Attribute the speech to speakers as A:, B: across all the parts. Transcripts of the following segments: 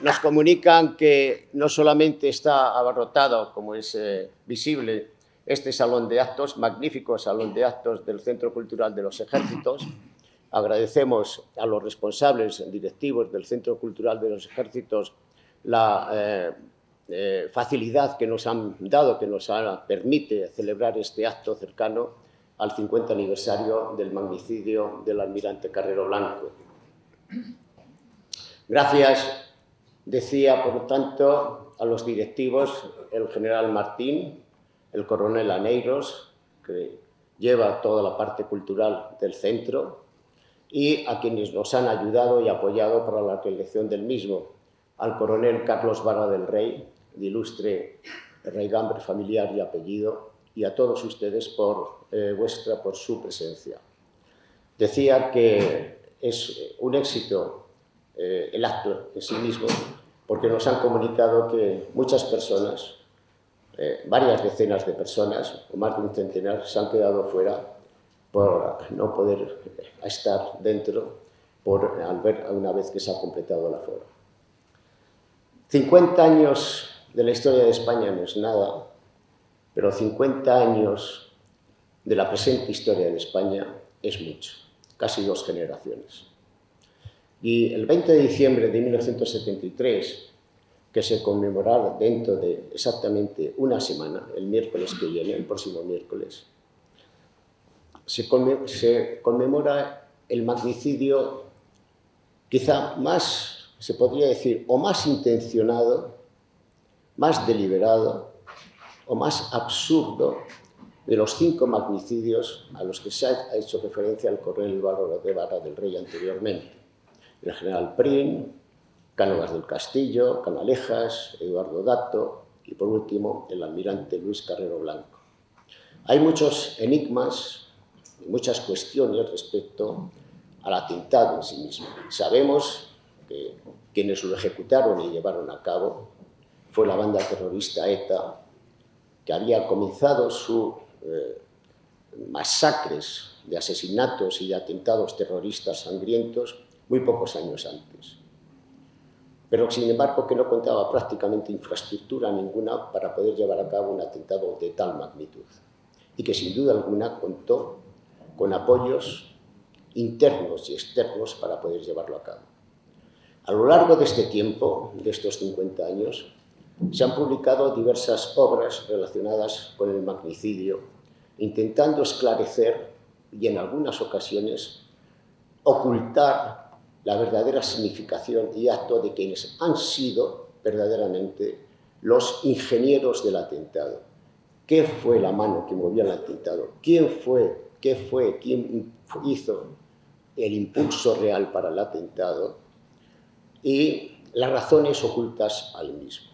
A: nos comunican que no solamente está abarrotado, como es visible, este salón de actos, magnífico salón de actos del Centro Cultural de los Ejércitos. Agradecemos a los responsables directivos del Centro Cultural de los Ejércitos la facilidad que nos han dado, que nos permite celebrar este acto cercano al 50 aniversario del magnicidio del almirante Carrero Blanco. Gracias, decía, por lo tanto, a los directivos, el general Martín, el coronel Aneiros, que lleva toda la parte cultural del centro, y a quienes nos han ayudado y apoyado para la reelección del mismo, al coronel Carlos Vara del Rey, de ilustre raigambre familiar y apellido, y a todos ustedes por su presencia. Decía que es un éxito el acto en sí mismo, porque nos han comunicado que muchas personas, varias decenas de personas, o más de un centenar, se han quedado fuera por no poder estar dentro al ver una vez que se ha completado el aforo. 50 años de la historia de España no es nada, pero 50 años de la presente historia de España es mucho, casi 2 generaciones. Y el 20 de diciembre de 1973, que se conmemorará dentro de exactamente una semana, el miércoles que viene, el próximo miércoles, se conmemora el magnicidio quizá más, se podría decir, o más intencionado, más deliberado o más absurdo de los 5 magnicidios a los que se ha hecho referencia el coronel Vara del Rey anteriormente. El general Prim, Cánovas del Castillo, Canalejas, Eduardo Dato y, por último, el almirante Luis Carrero Blanco. Hay muchos enigmas y muchas cuestiones respecto al atentado en sí mismo. Sabemos que quienes lo ejecutaron y llevaron a cabo fue la banda terrorista ETA, que había comenzado sus masacres de asesinatos y de atentados terroristas sangrientos muy pocos años antes. Pero, sin embargo, que no contaba prácticamente infraestructura ninguna para poder llevar a cabo un atentado de tal magnitud. Y que, sin duda alguna, contó con apoyos internos y externos para poder llevarlo a cabo. A lo largo de este tiempo, de estos 50 años, se han publicado diversas obras relacionadas con el magnicidio, intentando esclarecer y, en algunas ocasiones, ocultar la verdadera significación y acto de quienes han sido verdaderamente los ingenieros del atentado. ¿Qué fue la mano que movía el atentado? ¿Quién hizo el impulso real para el atentado? Y las razones ocultas al mismo.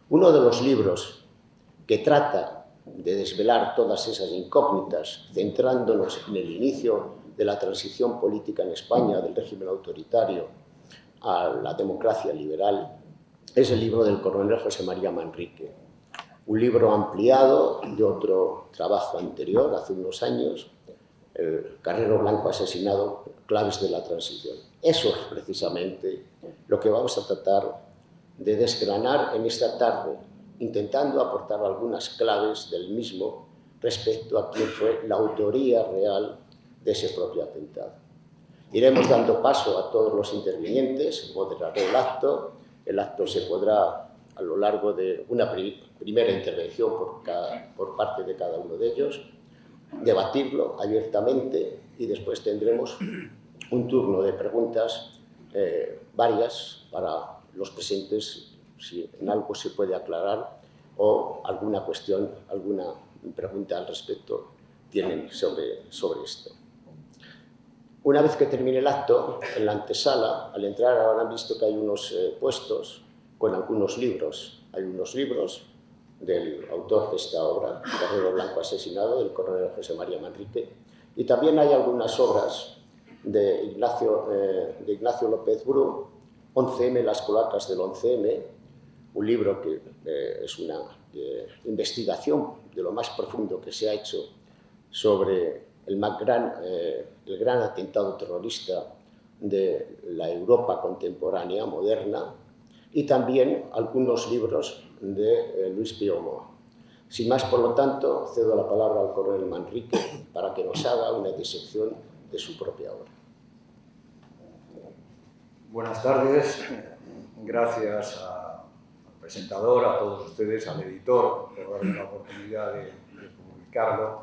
A: Uno de los libros que trata de desvelar todas esas incógnitas, centrándonos en el inicio de la transición política en España, del régimen autoritario a la democracia liberal, es el libro del coronel José María Manrique. Un libro ampliado de otro trabajo anterior, hace unos años, el Carrero Blanco asesinado, claves de la transición. Eso es precisamente lo que vamos a tratar de desgranar en esta tarde, intentando aportar algunas claves del mismo respecto a quién fue la autoría real de ese propio atentado. Iremos dando paso a todos los intervinientes, moderaré el acto se podrá, a lo largo de una primera intervención por parte de cada uno de ellos, debatirlo abiertamente y después tendremos un turno de preguntas varias para los presentes, si en algo se puede aclarar o alguna cuestión, alguna pregunta al respecto tienen sobre esto. Una vez que termine el acto, en la antesala, al entrar habrán visto que hay unos puestos con algunos libros. Hay unos libros del autor de esta obra, Carrero Blanco asesinado, del coronel José María Manrique, y también hay algunas obras de Ignacio López Bru, 11M, las colacas del 11M, un libro que es una investigación de lo más profundo que se ha hecho sobre el gran atentado terrorista de la Europa contemporánea, moderna, y también algunos libros de Luis Piomo. Sin más, por lo tanto, cedo la palabra al coronel Manrique para que nos haga una disección de su propia obra.
B: Buenas tardes. Gracias al presentador, a todos ustedes, al editor, por darme la oportunidad de publicarlo.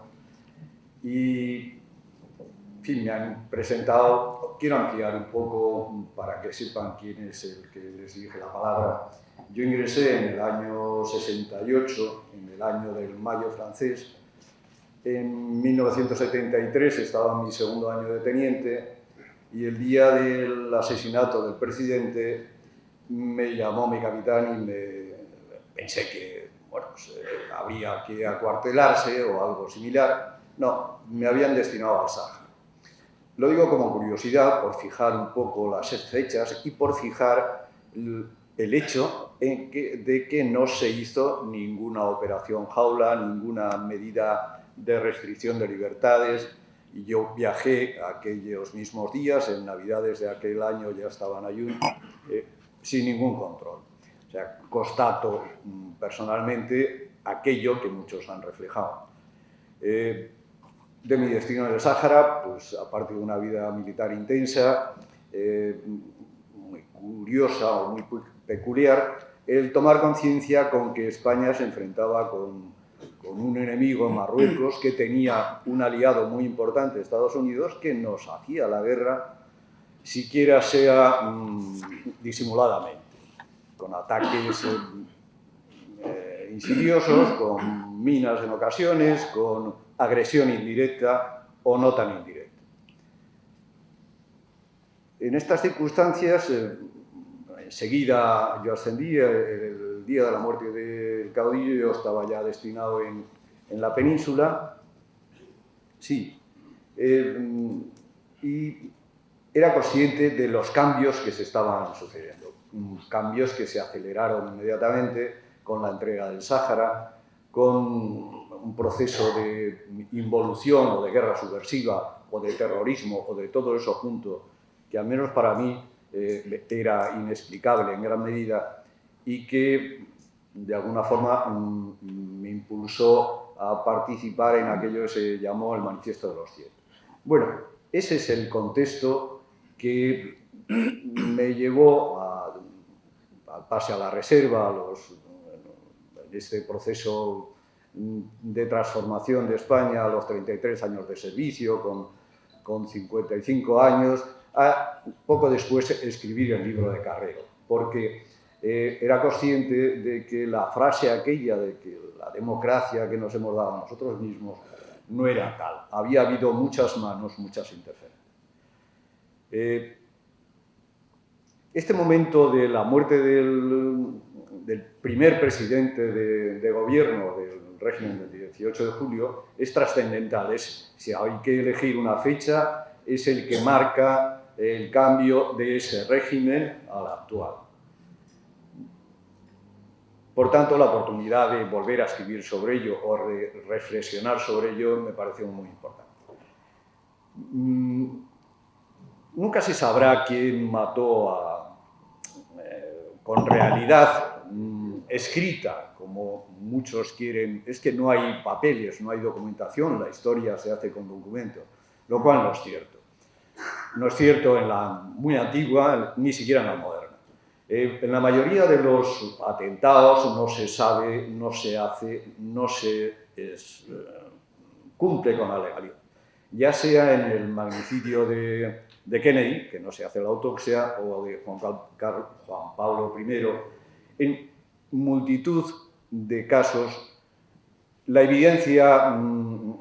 B: Y, en fin, me han presentado. Quiero ampliar un poco para que sepan quién es el que les dirige la palabra. Yo ingresé en el año 68, en el año del Mayo francés. En 1973 estaba en mi segundo año de teniente y el día del asesinato del presidente me llamó mi capitán y pensé que bueno, pues, habría que acuartelarse o algo similar. No, me habían destinado al Sáhara. Lo digo como curiosidad por fijar un poco las fechas y por fijar el hecho de que no se hizo ninguna operación jaula, ninguna medida de restricción de libertades. Y yo viajé aquellos mismos días, en Navidades de aquel año ya estaba en Ayun, sin ningún control. O sea, constato personalmente aquello que muchos han reflejado. De mi destino en el Sáhara, pues aparte de una vida militar intensa, muy curiosa o muy peculiar, el tomar conciencia con que España se enfrentaba con un enemigo, Marruecos, que tenía un aliado muy importante, Estados Unidos, que nos hacía la guerra, siquiera sea disimuladamente, con ataques insidiosos, con minas en ocasiones, con agresión indirecta o no tan indirecta. En estas circunstancias, enseguida yo ascendí, el día de la muerte del caudillo yo estaba ya destinado en la península, sí, y era consciente de los cambios que se estaban sucediendo, cambios que se aceleraron inmediatamente con la entrega del Sáhara, con un proceso de involución o de guerra subversiva o de terrorismo o de todo eso junto, que al menos para mí era inexplicable en gran medida y que de alguna forma me impulsó a participar en aquello que se llamó el Manifiesto de los 100. Bueno, ese es el contexto que me llevó al pase a la reserva, este proceso de transformación de España a los 33 años de servicio, con 55 años, a poco después escribir el libro de Carrero, porque era consciente de que la frase aquella de que la democracia que nos hemos dado a nosotros mismos no era tal. Había habido muchas manos, muchas interferencias. Este momento de la muerte del primer presidente de gobierno del régimen del 18 de julio es trascendental. Si hay que elegir una fecha, es el que marca el cambio de ese régimen al actual. Por tanto, la oportunidad de volver a escribir sobre ello o reflexionar sobre ello me pareció muy importante. Nunca se sabrá quién mató con realidad escrita, como muchos quieren. Es que no hay papeles, no hay documentación, la historia se hace con documentos, lo cual no es cierto. No es cierto en la muy antigua, ni siquiera en la moderna. En la mayoría de los atentados no se sabe, no se hace, no se cumple con la legalidad. Ya sea en el magnicidio de Kennedy, que no se hace la autopsia, o de Juan Pablo I, en multitud de casos, la evidencia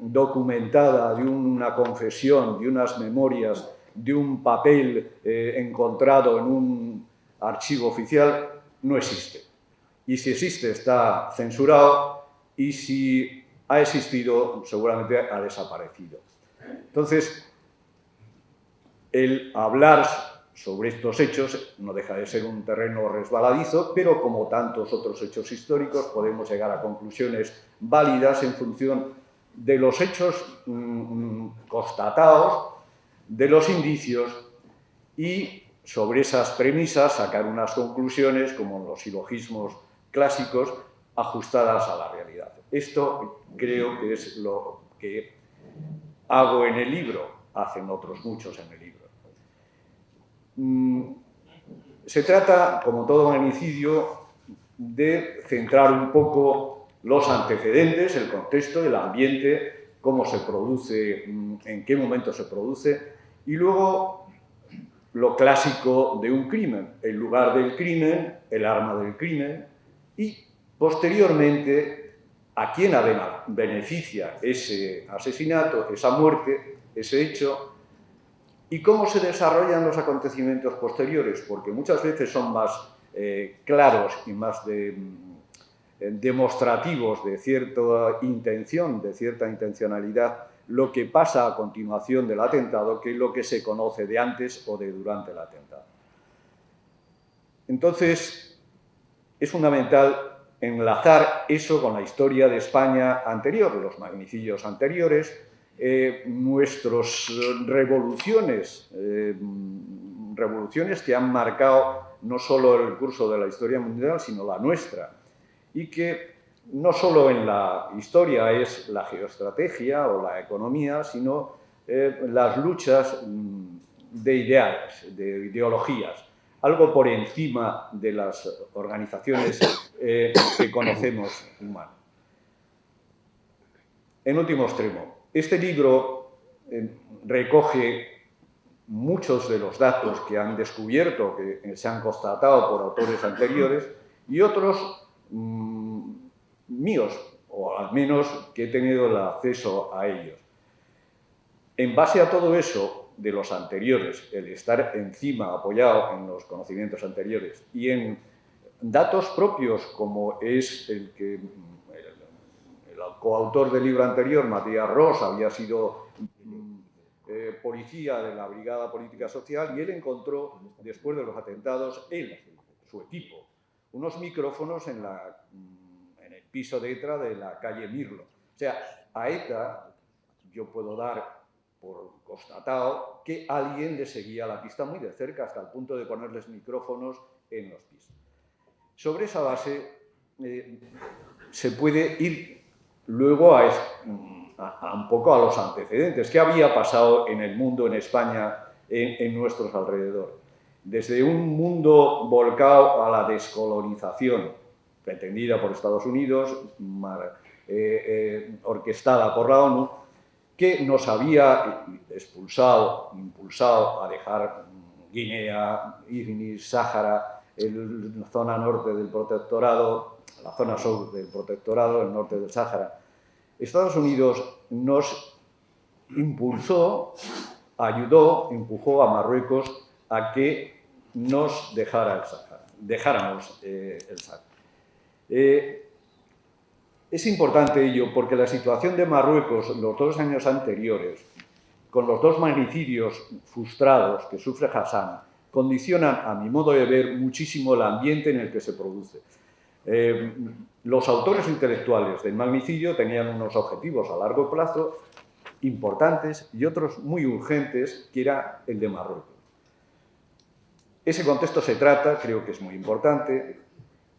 B: documentada de una confesión, de unas memorias, de un papel encontrado en un archivo oficial, no existe. Y si existe, está censurado, y si ha existido, seguramente ha desaparecido. Entonces, el hablar sobre estos hechos no deja de ser un terreno resbaladizo, pero como tantos otros hechos históricos podemos llegar a conclusiones válidas en función de los hechos constatados, de los indicios y sobre esas premisas sacar unas conclusiones, como los silogismos clásicos, ajustadas a la realidad. Esto creo que es lo que hago en el libro, hacen otros muchos en el libro. Se trata, como todo magnicidio, de centrar un poco los antecedentes, el contexto, el ambiente, cómo se produce, en qué momento se produce, y luego lo clásico de un crimen, el lugar del crimen, el arma del crimen, y posteriormente a quién beneficia ese asesinato, esa muerte, ese hecho, y cómo se desarrollan los acontecimientos posteriores, porque muchas veces son más claros y más demostrativos de cierta intención, de cierta intencionalidad, lo que pasa a continuación del atentado que lo que se conoce de antes o de durante el atentado. Entonces, es fundamental enlazar eso con la historia de España anterior, los magnicidios anteriores, nuestras revoluciones, revoluciones que han marcado no solo el curso de la historia mundial, sino la nuestra, y que no solo en la historia es la geoestrategia o la economía, sino las luchas de ideales, de ideologías, algo por encima de las organizaciones que conocemos humanas. En último extremo, este libro recoge muchos de los datos que han descubierto, que se han constatado por autores anteriores, y otros míos, o al menos que he tenido el acceso a ellos. En base a todo eso de los anteriores, el estar encima, apoyado en los conocimientos anteriores, y en datos propios, como es el que el coautor del libro anterior, Matías Ros, había sido policía de la Brigada Política Social, y él encontró, después de los atentados, su equipo, unos micrófonos en el piso de ETA de la calle Mirlo. O sea, a ETA yo puedo dar por constatado que alguien le seguía la pista muy de cerca, hasta el punto de ponerles micrófonos en los pisos. Sobre esa base se puede ir luego a un poco a los antecedentes. ¿Qué había pasado en el mundo, en España, en nuestros alrededores? Desde un mundo volcado a la descolonización, pretendida por Estados Unidos, orquestada por la ONU, que nos había impulsado a dejar Guinea, Ignis, Sáhara, la zona norte del protectorado, la zona sur del protectorado, el norte del Sáhara. Estados Unidos nos impulsó, empujó a Marruecos a que nos dejáramos el Sáhara. Es importante ello porque la situación de Marruecos los 2 años anteriores, con los 2 magnicidios frustrados que sufre Hassan, condicionan, a mi modo de ver, muchísimo el ambiente en el que se produce. Los autores intelectuales del magnicidio tenían unos objetivos a largo plazo importantes y otros muy urgentes, que era el de Marruecos. Ese contexto se trata, creo que es muy importante,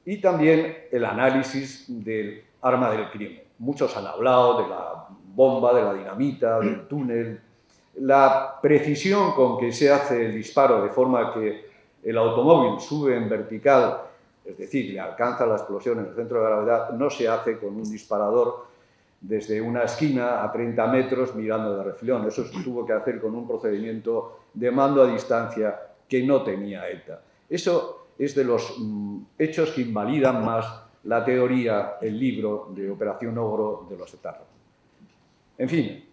B: y también el análisis del arma del crimen. Muchos han hablado de la bomba, de la dinamita, del túnel, la precisión con que se hace el disparo de forma que el automóvil sube en vertical, es decir, le alcanza la explosión en el centro de gravedad, no se hace con un disparador desde una esquina a 30 metros mirando de refilón. Eso se tuvo que hacer con un procedimiento de mando a distancia que no tenía ETA. Eso es de los hechos que invalidan más la teoría, el libro de Operación Ogro de los etarras. En fin,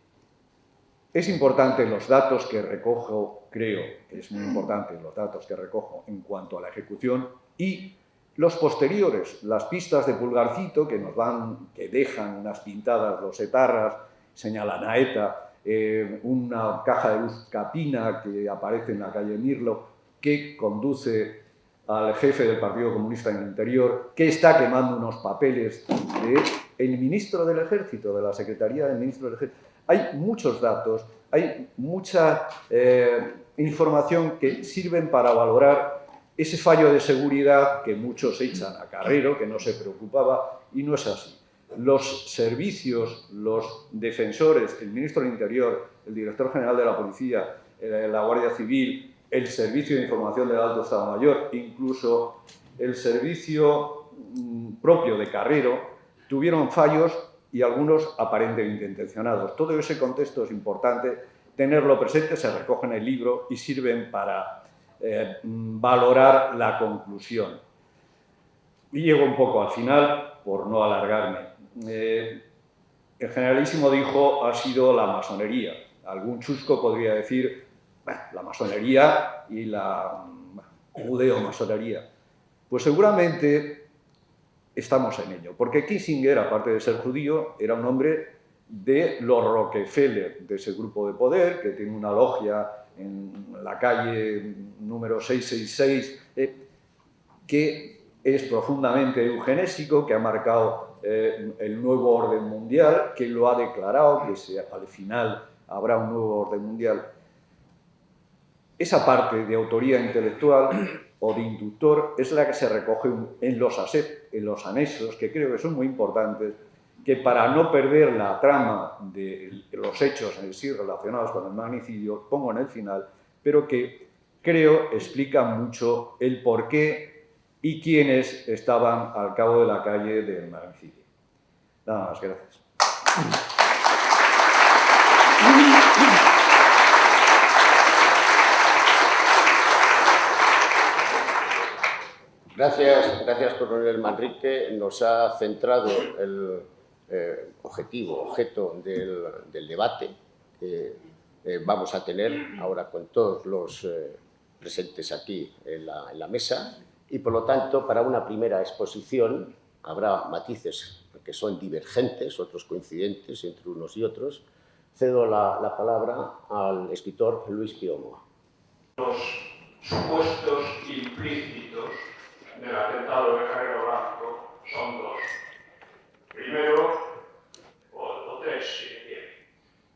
B: es importante los datos que recojo, creo que es muy importante los datos que recojo en cuanto a la ejecución y los posteriores, las pistas de Pulgarcito que dejan unas pintadas los etarras, señalan a ETA, una caja de luz capina que aparece en la calle Mirlo, que conduce al jefe del Partido Comunista en el Interior, que está quemando unos papeles del ministro del Ejército, de la Secretaría del Ministro del Ejército. Hay muchos datos, hay mucha información que sirven para valorar ese fallo de seguridad que muchos echan a Carrero, que no se preocupaba, y no es así. Los servicios, los defensores, el ministro del Interior, el director general de la Policía, la Guardia Civil, el Servicio de Información del Alto Estado Mayor, incluso el servicio propio de Carrero, tuvieron fallos y algunos aparentemente intencionados. Todo ese contexto es importante tenerlo presente, se recoge en el libro y sirven para valorar la conclusión. Y llego un poco al final, por no alargarme. El generalísimo dijo, ha sido la masonería. Algún chusco podría decir, bueno, la masonería y la judeo-masonería. Pues seguramente estamos en ello, porque Kissinger, aparte de ser judío, era un hombre de los Rockefeller, de ese grupo de poder, que tiene una logia en la calle número 666, que es profundamente eugenésico, que ha marcado el nuevo orden mundial, que lo ha declarado, que al final habrá un nuevo orden mundial. Esa parte de autoría intelectual o de inductor es la que se recoge en los anexos, que creo que son muy importantes, que para no perder la trama de los hechos en sí relacionados con el magnicidio, pongo en el final, pero que creo explican mucho el porqué y quiénes estaban al cabo de la calle del magnicidio. Nada más, gracias.
A: Gracias, coronel Manrique. Nos ha centrado el objeto del debate que vamos a tener ahora con todos los presentes aquí en la mesa, y por lo tanto, para una primera exposición habrá matices que son divergentes, otros coincidentes entre unos y otros. Cedo la palabra al escritor Luis Piomo.
C: Los supuestos implícitos del atentado de Carrero Blanco son dos. Primero, o tres si se quiere.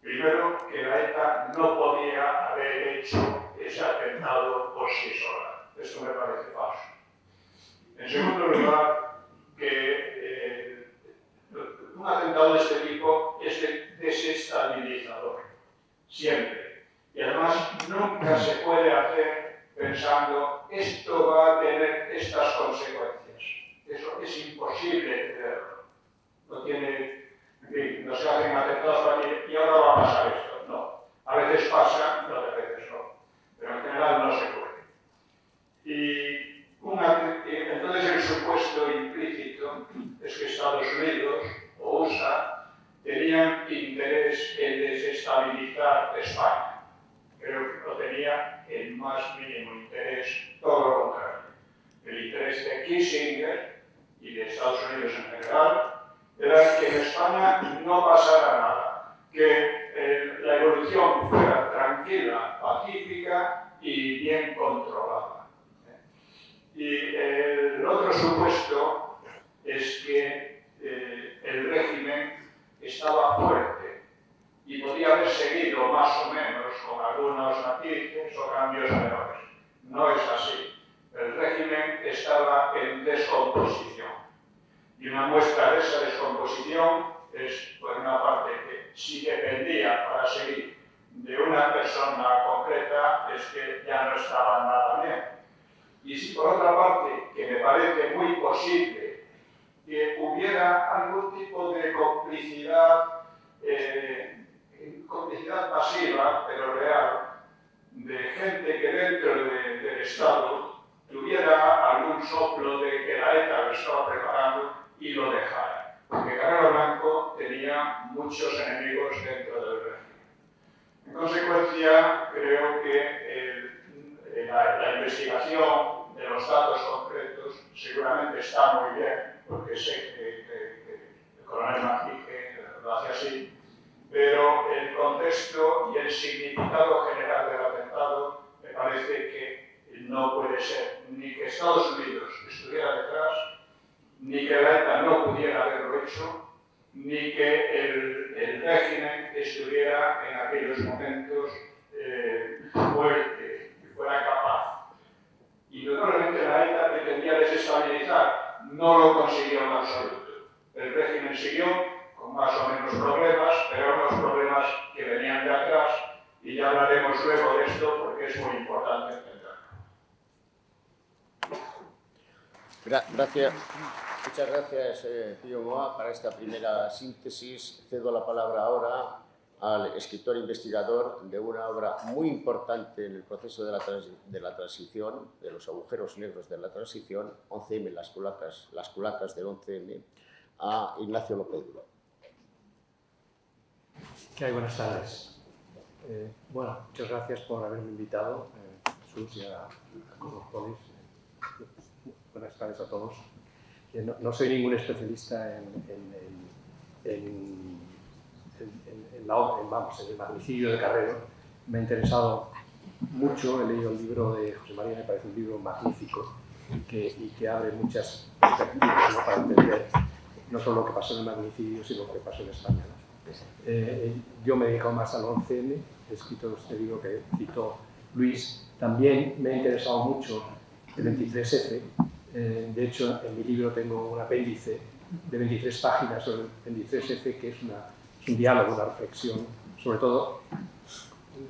C: Primero, que la ETA no podía haber hecho ese atentado por sí sola. Esto me parece falso. En segundo lugar, que un atentado de este tipo es desestabilizador, siempre. Y además nunca se puede hacer pensando esto va a tener estas consecuencias. Eso es imposible tenerlo. No tiene, en fin, no se hacen atentados para decir y ahora va a pasar esto. No. A veces pasa, otras veces no. Pero en general no se puede. Y entonces el supuesto implícito es que Estados Unidos o USA tenían interés en desestabilizar España. Creo que no tenía el más mínimo interés, todo lo contrario. El interés de Kissinger y de Estados Unidos en general era que en España no pasara nada, que la evolución fuera tranquila, pacífica y bien controlada. Y el otro supuesto es que el régimen estaba fuerte y podía haber seguido más o menos con algunos matices o cambios menores. No es así. El régimen estaba en descomposición. Y una muestra de esa descomposición es, por una parte, que si dependía para seguir de una persona concreta, es que ya no estaba nada bien. Y si por otra parte, que me parece muy posible, que hubiera algún tipo de complicidad pasiva, pero real, de gente que dentro del Estado tuviera algún soplo de que la ETA lo estaba preparando y lo dejara. Porque Carrero Blanco tenía muchos enemigos dentro del régimen. En consecuencia, creo que la investigación de los datos concretos seguramente está muy bien, porque sé que el coronel Manrique lo hace así, pero el contexto y el significado general del atentado me parece que no puede ser ni que Estados Unidos estuviera detrás, ni que la ETA no pudiera haberlo hecho, ni que el régimen estuviera en aquellos momentos fuerte no lo consiguió en absoluto. El régimen siguió con más o menos problemas, pero unos problemas que venían de atrás, y ya hablaremos luego de esto porque es muy importante entenderlo.
A: Gracias. Muchas gracias, Pío Moa, para esta primera síntesis. Cedo la palabra ahora al escritor investigador de una obra muy importante en el proceso de la transición, de los agujeros negros de la transición, 11M, las culacas del 11M, a Ignacio López Duro.
D: ¿Qué hay? Buenas tardes. Bueno, muchas gracias por haberme invitado, Jesús, y a Cosmopolis. Buenas tardes a todos. No soy ningún especialista en la obra, en el magnicidio de Carrero. Me ha interesado mucho, he leído el libro de José María, me parece un libro magnífico y que abre muchas perspectivas, ¿no?, para entender no solo lo que pasó en el magnicidio, sino lo que pasó en España, ¿no? Yo me he dedicado más al 11M, he escrito este libro que citó Luis. También me ha interesado mucho el 23F. De hecho, en mi libro tengo un apéndice de 23 páginas sobre el 23F, que es un diálogo, una reflexión, sobre todo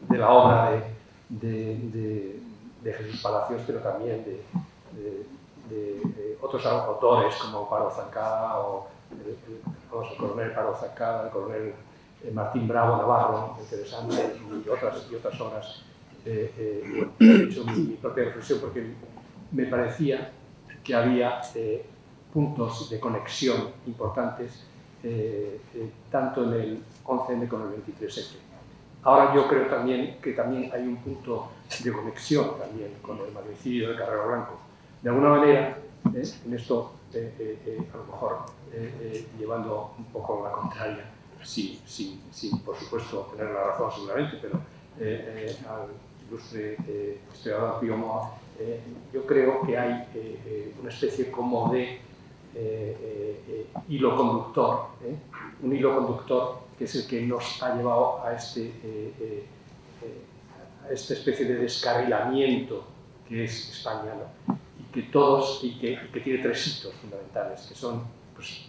D: de la obra de Jesús Palacios, pero también de otros autores como Paro Zancada o el coronel Paro Zancada, el coronel Martín Bravo Navarro, interesante, y otras obras. He hecho mi propia reflexión porque me parecía que había puntos de conexión importantes, tanto en el 11M como en el 23F. Ahora yo creo también que también hay un punto de conexión también con el magnicidio de Carrero Blanco. De alguna manera, en esto, a lo mejor llevando un poco la contraria, sin por supuesto tener la razón seguramente, pero al ilustre historiador Pío Moa, yo creo que hay una especie como de hilo conductor, un hilo conductor que es el que nos ha llevado a esta especie de descarrilamiento que es España, ¿no? y que tiene tres hitos fundamentales, que son, pues,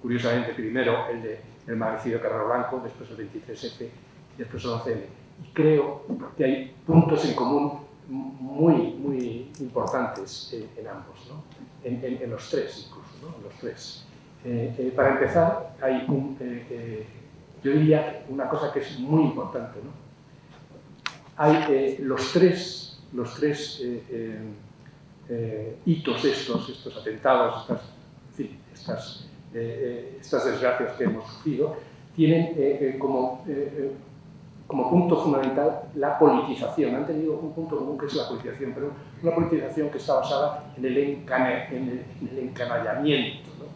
D: curiosamente, primero el magnicidio de Carrero Blanco, después el 23F y después el 11M. Y creo que hay puntos en común muy importantes en ambos, ¿no? En los tres incluso, ¿no? En los tres. Para empezar, hay yo diría una cosa que es muy importante, ¿no? Hay los tres hitos estos atentados, estas desgracias que hemos sufrido, tienen como punto fundamental la politización. Han tenido un punto común que es la politización, pero una politización que está basada en el encanallamiento, ¿no?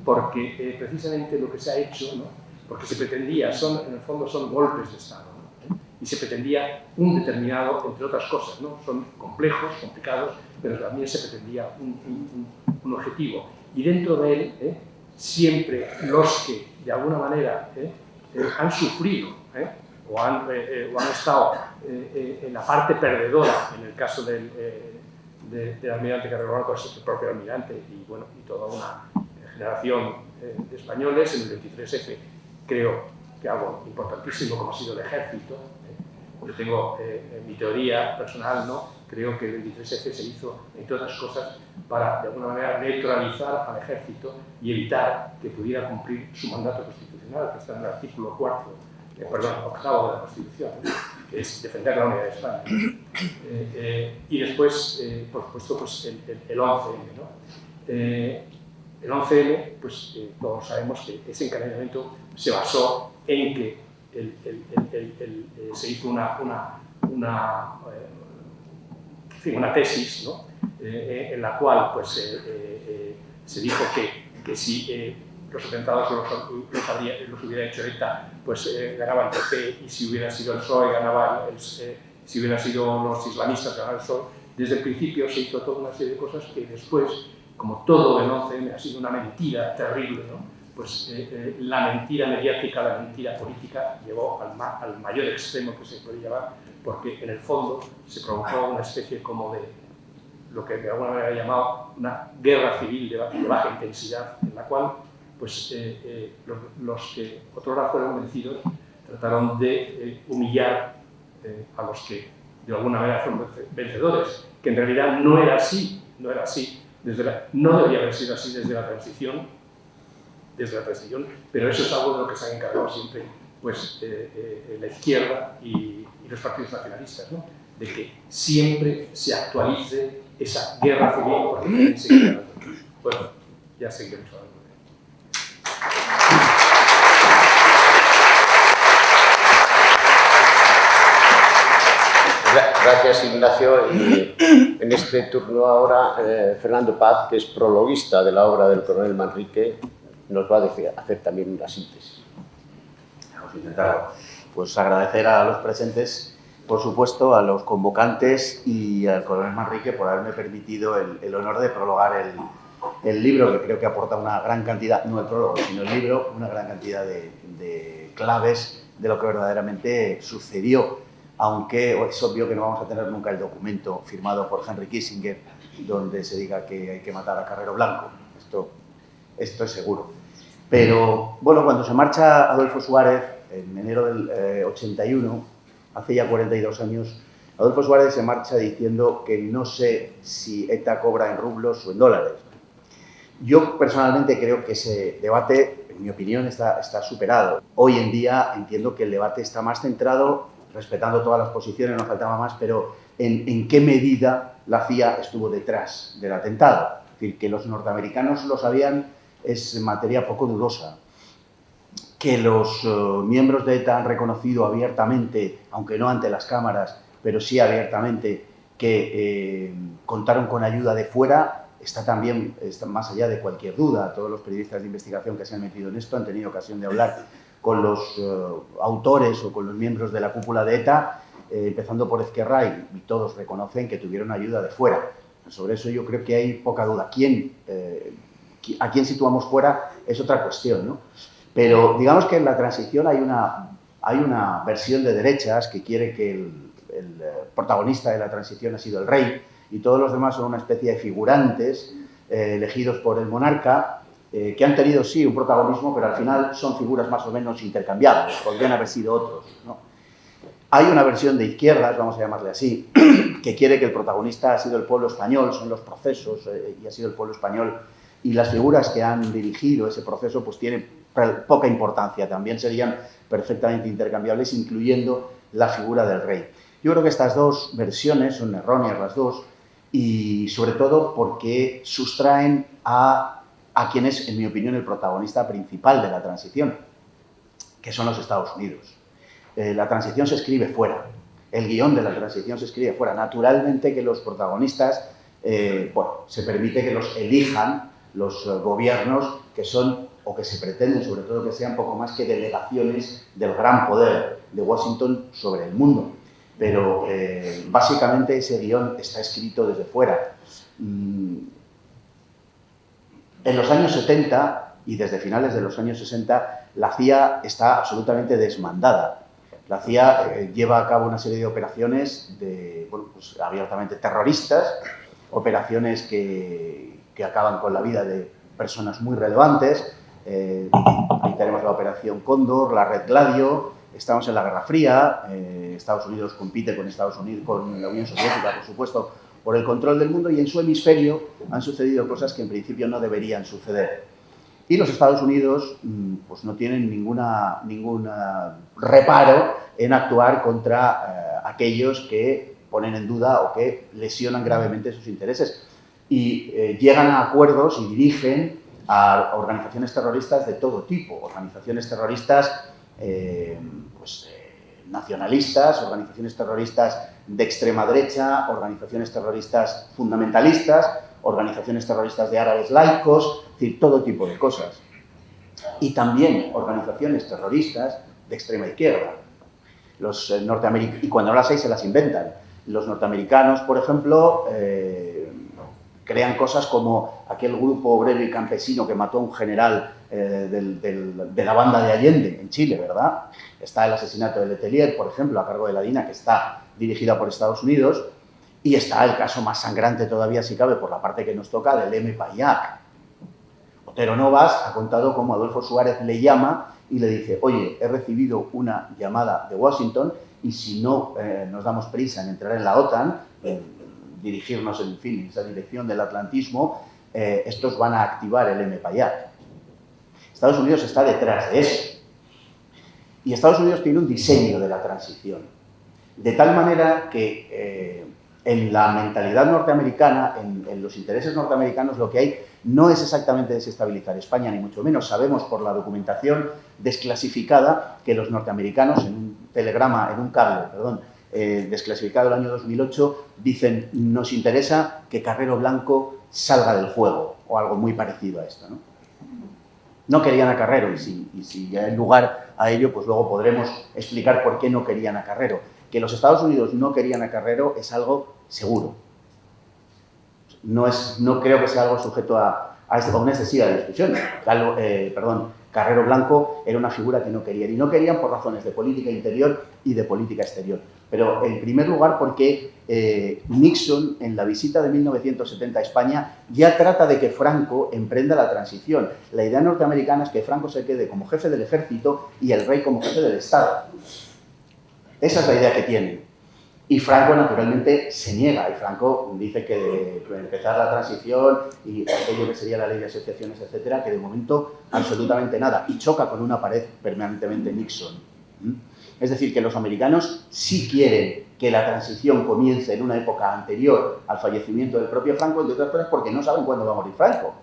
D: Porque precisamente lo que se ha hecho, ¿no?, porque se pretendía, en el fondo son golpes de Estado, ¿no? Y se pretendía un determinado, entre otras cosas, ¿no?, son complejos, complicados, pero también se pretendía un objetivo. Y dentro de él, siempre los que de alguna manera han sufrido, o han estado en la parte perdedora, en el caso del almirante Carrero Blanco, el propio almirante y toda una generación de españoles. En el 23F creo que algo importantísimo como ha sido el ejército. Yo tengo mi teoría personal, ¿no? Creo que el 23F se hizo, entre otras cosas, para de alguna manera neutralizar al ejército y evitar que pudiera cumplir su mandato constitucional, que está en el artículo 8º de la Constitución, que es defender la unidad de España. Y después, por supuesto, pues el 11M, ¿no? El 11M, pues todos sabemos que ese encadenamiento se basó en que se hizo una tesis, ¿no?, en la cual pues, se dijo que si los atentados los hubiera hecho ETA, pues ganaba el PP, y si hubiera sido el PSOE, si hubiera sido los islamistas, ganaba el PSOE. Desde el principio se hizo toda una serie de cosas que después, como todo el 11M ha sido una mentira terrible, ¿no?, pues la mentira mediática, la mentira política llevó al mayor extremo que se puede llevar, porque en el fondo se provocó una especie como lo que de alguna manera he llamado una guerra civil de baja intensidad, en la cual pues, los que otrora fueron vencidos trataron de humillar a los que de alguna manera fueron vencedores, que en realidad no era así, no debería haber sido así desde la transición, pero eso es algo de lo que se han encargado siempre pues, la izquierda y los partidos nacionalistas, ¿no? De que siempre se actualice esa guerra civil porque quieren seguir ganando. Bueno, ya seguiremos hablando de
A: ello. Gracias, Ignacio. Y en este turno ahora, Fernando Paz, que es prologuista de la obra del coronel Manrique, nos va a hacer también una síntesis.
E: Vamos a intentarlo. Pues agradecer a los presentes, por supuesto, a los convocantes y al coronel Manrique por haberme permitido el honor de prologar el libro, que creo que aporta una gran cantidad, no el prólogo, sino el libro, una gran cantidad de claves de lo que verdaderamente sucedió, aunque es obvio que no vamos a tener nunca el documento firmado por Henry Kissinger donde se diga que hay que matar a Carrero Blanco. Esto es seguro. Pero, bueno, cuando se marcha Adolfo Suárez, en enero del 81, hace ya 42 años, Adolfo Suárez se marcha diciendo que no sé si ETA cobra en rublos o en dólares. Yo personalmente creo que ese debate, en mi opinión, está superado. Hoy en día entiendo que el debate está más centrado, respetando todas las posiciones, no faltaba más, pero en qué medida la CIA estuvo detrás del atentado. Es decir, que los norteamericanos lo sabían es materia poco dudosa. Que los miembros de ETA han reconocido abiertamente, aunque no ante las cámaras, pero sí abiertamente, que contaron con ayuda de fuera, está más allá de cualquier duda. Todos los periodistas de investigación que se han metido en esto han tenido ocasión de hablar con los autores o con los miembros de la cúpula de ETA, empezando por Ezquerra, y todos reconocen que tuvieron ayuda de fuera. Sobre eso yo creo que hay poca duda. ¿A quién situamos fuera? Es otra cuestión, ¿no? Pero digamos que en la transición hay una versión de derechas que quiere que el protagonista de la transición ha sido el rey y todos los demás son una especie de figurantes elegidos por el monarca que han tenido, sí, un protagonismo, pero al final son figuras más o menos intercambiables, podrían haber sido otros, ¿no? Hay una versión de izquierdas, vamos a llamarle así, que quiere que el protagonista ha sido el pueblo español, son los procesos y ha sido el pueblo español, y las figuras que han dirigido ese proceso pues tienen poca importancia, también serían perfectamente intercambiables, incluyendo la figura del rey. Yo creo que estas dos versiones son erróneas las dos, y sobre todo porque sustraen a quien es, en mi opinión, el protagonista principal de la transición, que son los Estados Unidos. La transición se escribe fuera, el guión de la transición se escribe fuera. Naturalmente que los protagonistas, se permite que los elijan los gobiernos que son, o que se pretenden sobre todo que sean poco más que delegaciones del gran poder de Washington sobre el mundo. Pero básicamente ese guión está escrito desde fuera. En los años 70 y desde finales de los años 60, la CIA está absolutamente desmandada. La CIA lleva a cabo una serie de operaciones abiertamente terroristas, operaciones que acaban con la vida de personas muy relevantes. Ahí tenemos la Operación Cóndor, la Red Gladio. Estamos en la Guerra Fría. Estados Unidos compite con la Unión Soviética, por supuesto, por el control del mundo, y en su hemisferio han sucedido cosas que en principio no deberían suceder. Y los Estados Unidos pues no tienen ningún reparo en actuar contra aquellos que ponen en duda o que lesionan gravemente sus intereses. Y llegan a acuerdos y dirigen a organizaciones terroristas de todo tipo, organizaciones terroristas nacionalistas, organizaciones terroristas de extrema derecha, organizaciones terroristas fundamentalistas, organizaciones terroristas de árabes laicos, es decir, todo tipo de cosas. Y también organizaciones terroristas de extrema izquierda. Y cuando no las hay, se las inventan. Los norteamericanos, por ejemplo, crean cosas como aquel grupo obrero y campesino que mató a un general de la banda de Allende en Chile, ¿verdad? Está el asesinato de Letelier, por ejemplo, a cargo de la DINA, que está dirigida por Estados Unidos. Y está el caso más sangrante todavía, si cabe, por la parte que nos toca, del M. Paillac. Otero Novas ha contado cómo Adolfo Suárez le llama y le dice: oye, he recibido una llamada de Washington y si no nos damos prisa en entrar en la OTAN, dirigirnos, en fin, en esa dirección del atlantismo, estos van a activar el M. Paillac. Estados Unidos está detrás de eso. Y Estados Unidos tiene un diseño de la transición. De tal manera que en la mentalidad norteamericana, en los intereses norteamericanos, lo que hay no es exactamente desestabilizar España, ni mucho menos. Sabemos por la documentación desclasificada que los norteamericanos, en un telegrama, en un cable, perdón, desclasificado el año 2008, dicen: nos interesa que Carrero Blanco salga del juego, o algo muy parecido a esto, ¿no? No querían a Carrero, y si hay lugar a ello, pues luego podremos explicar por qué no querían a Carrero. Que los Estados Unidos no querían a Carrero es algo seguro. No creo que sea algo sujeto a una excesiva discusión. Carrero Blanco era una figura que no querían, y no querían por razones de política interior y de política exterior. Pero en primer lugar porque Nixon, en la visita de 1970 a España, ya trata de que Franco emprenda la transición. La idea norteamericana es que Franco se quede como jefe del ejército y el rey como jefe del Estado. Esa es la idea que tienen. Y Franco, naturalmente, se niega. Y Franco dice que de empezar la transición y aquello que sería la ley de asociaciones, etcétera, que de momento absolutamente nada. Y choca con una pared permanentemente Nixon. Es decir, que los americanos sí quieren que la transición comience en una época anterior al fallecimiento del propio Franco, entre otras cosas porque no saben cuándo va a morir Franco.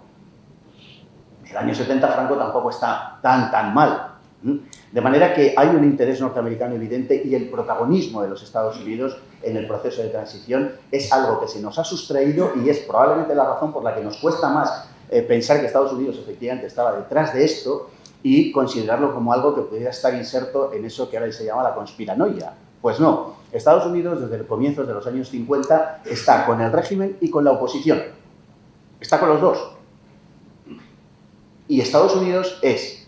E: En el año 70 Franco tampoco está tan mal. De manera que hay un interés norteamericano evidente, y el protagonismo de los Estados Unidos en el proceso de transición es algo que se nos ha sustraído, y es probablemente la razón por la que nos cuesta más pensar que Estados Unidos efectivamente estaba detrás de esto y considerarlo como algo que pudiera estar inserto en eso que ahora se llama la conspiranoia. Pues no, Estados Unidos desde el comienzo de los años 50 está con el régimen y con la oposición. Está con los dos. Y Estados Unidos es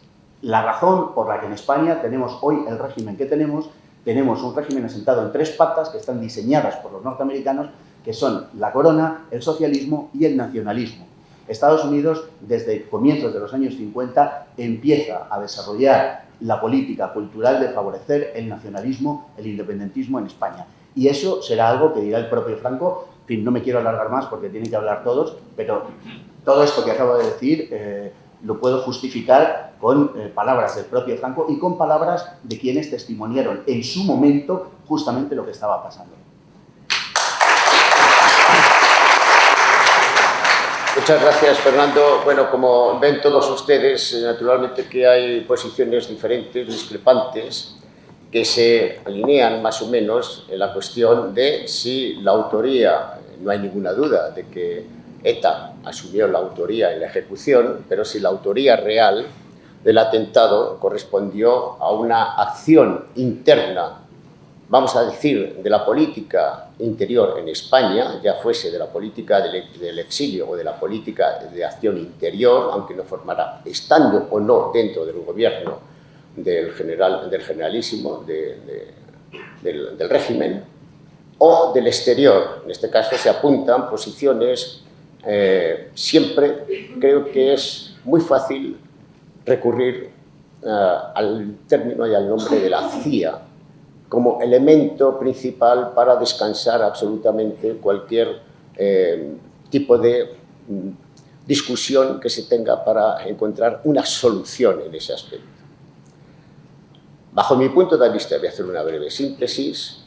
E: la razón por la que en España tenemos hoy el régimen que tenemos. Tenemos un régimen asentado en tres patas que están diseñadas por los norteamericanos, que son la corona, el socialismo y el nacionalismo. Estados Unidos, desde comienzos de los años 50, empieza a desarrollar la política cultural de favorecer el nacionalismo, el independentismo en España. Y eso será algo que dirá el propio Franco. En fin, no me quiero alargar más porque tienen que hablar todos, pero todo esto que acabo de decir lo puedo justificar con palabras del propio Franco y con palabras de quienes testimoniaron en su momento justamente lo que estaba pasando.
A: Muchas gracias, Fernando. Bueno, como ven todos ustedes, naturalmente que hay posiciones diferentes, discrepantes, que se alinean más o menos en la cuestión de si la autoría, no hay ninguna duda de que ETA asumió la autoría en la ejecución, pero si la autoría real del atentado correspondió a una acción interna, vamos a decir, de la política interior en España, ya fuese de la política del exilio o de la política de acción interior, aunque no formara, estando o no dentro del gobierno del generalísimo, del régimen, o del exterior. En este caso se apuntan posiciones. Siempre creo que es muy fácil recurrir al término y al nombre de la CIA como elemento principal para descansar absolutamente cualquier tipo de discusión que se tenga para encontrar una solución en ese aspecto. Bajo mi punto de vista, voy a hacer una breve síntesis.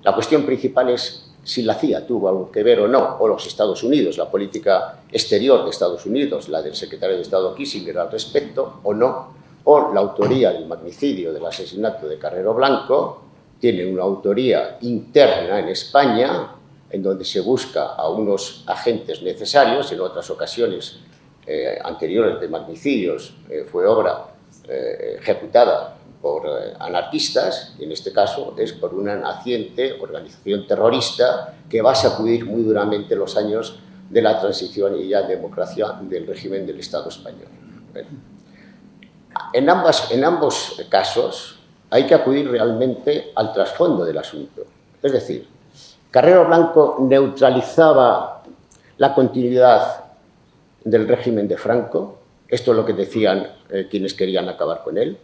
A: La cuestión principal es si la CIA tuvo algo que ver o no, o los Estados Unidos, la política exterior de Estados Unidos, la del secretario de Estado Kissinger al respecto, o no, o la autoría del magnicidio, del asesinato de Carrero Blanco, tiene una autoría interna en España, en donde se busca a unos agentes necesarios. En otras ocasiones anteriores de magnicidios fue obra ejecutada por anarquistas, y en este caso es por una naciente organización terrorista que va a sacudir muy duramente los años de la transición y ya democracia del régimen del Estado español. Bueno, en ambos casos hay que acudir realmente al trasfondo del asunto. Es decir, Carrero Blanco neutralizaba la continuidad del régimen de Franco. Esto es lo que decían quienes querían acabar con él.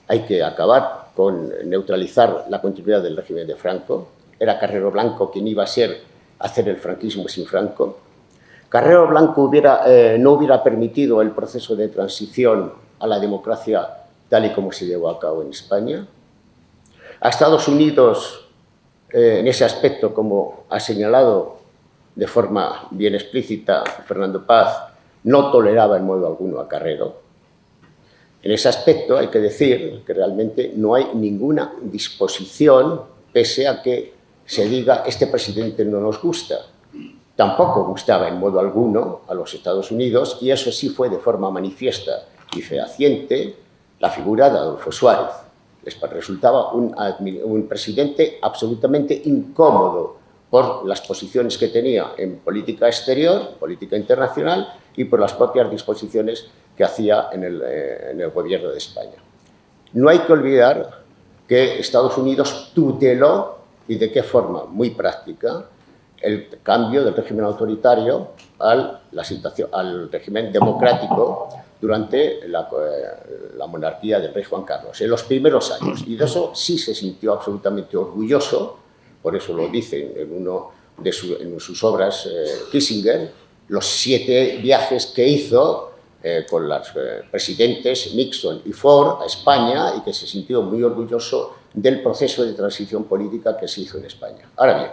A: Hay que acabar con neutralizar la continuidad del régimen de Franco. Era Carrero Blanco quien iba a hacer el franquismo sin Franco. Carrero Blanco no hubiera permitido el proceso de transición a la democracia tal y como se llevó a cabo en España. A Estados Unidos, en ese aspecto, como ha señalado de forma bien explícita Fernando Paz, no toleraba en modo alguno a Carrero. En ese aspecto hay que decir que realmente no hay ninguna disposición, pese a que se diga este presidente no nos gusta. Tampoco gustaba en modo alguno a los Estados Unidos, y eso sí fue de forma manifiesta y fehaciente la figura de Adolfo Suárez. Les resultaba un presidente absolutamente incómodo por las posiciones que tenía en política exterior, política internacional, y por las propias disposiciones que hacía en el gobierno de España. No hay que olvidar que Estados Unidos tuteló, y de qué forma muy práctica, el cambio del régimen autoritario al régimen democrático durante la monarquía del rey Juan Carlos, en los primeros años. Y de eso sí se sintió absolutamente orgulloso, por eso lo dice en sus obras Kissinger, los 7 viajes que hizo con los presidentes Nixon y Ford a España, y que se sintió muy orgulloso del proceso de transición política que se hizo en España. Ahora bien,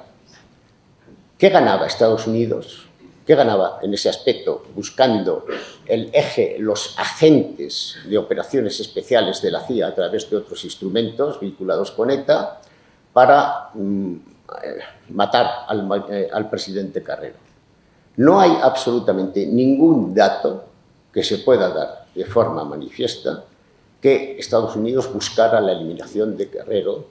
A: ¿qué ganaba Estados Unidos? ¿Qué ganaba en ese aspecto, buscando el eje, los agentes de operaciones especiales de la CIA a través de otros instrumentos vinculados con ETA para matar al presidente Carrero? No hay absolutamente ningún dato que se pueda dar de forma manifiesta que Estados Unidos buscara la eliminación de Carrero,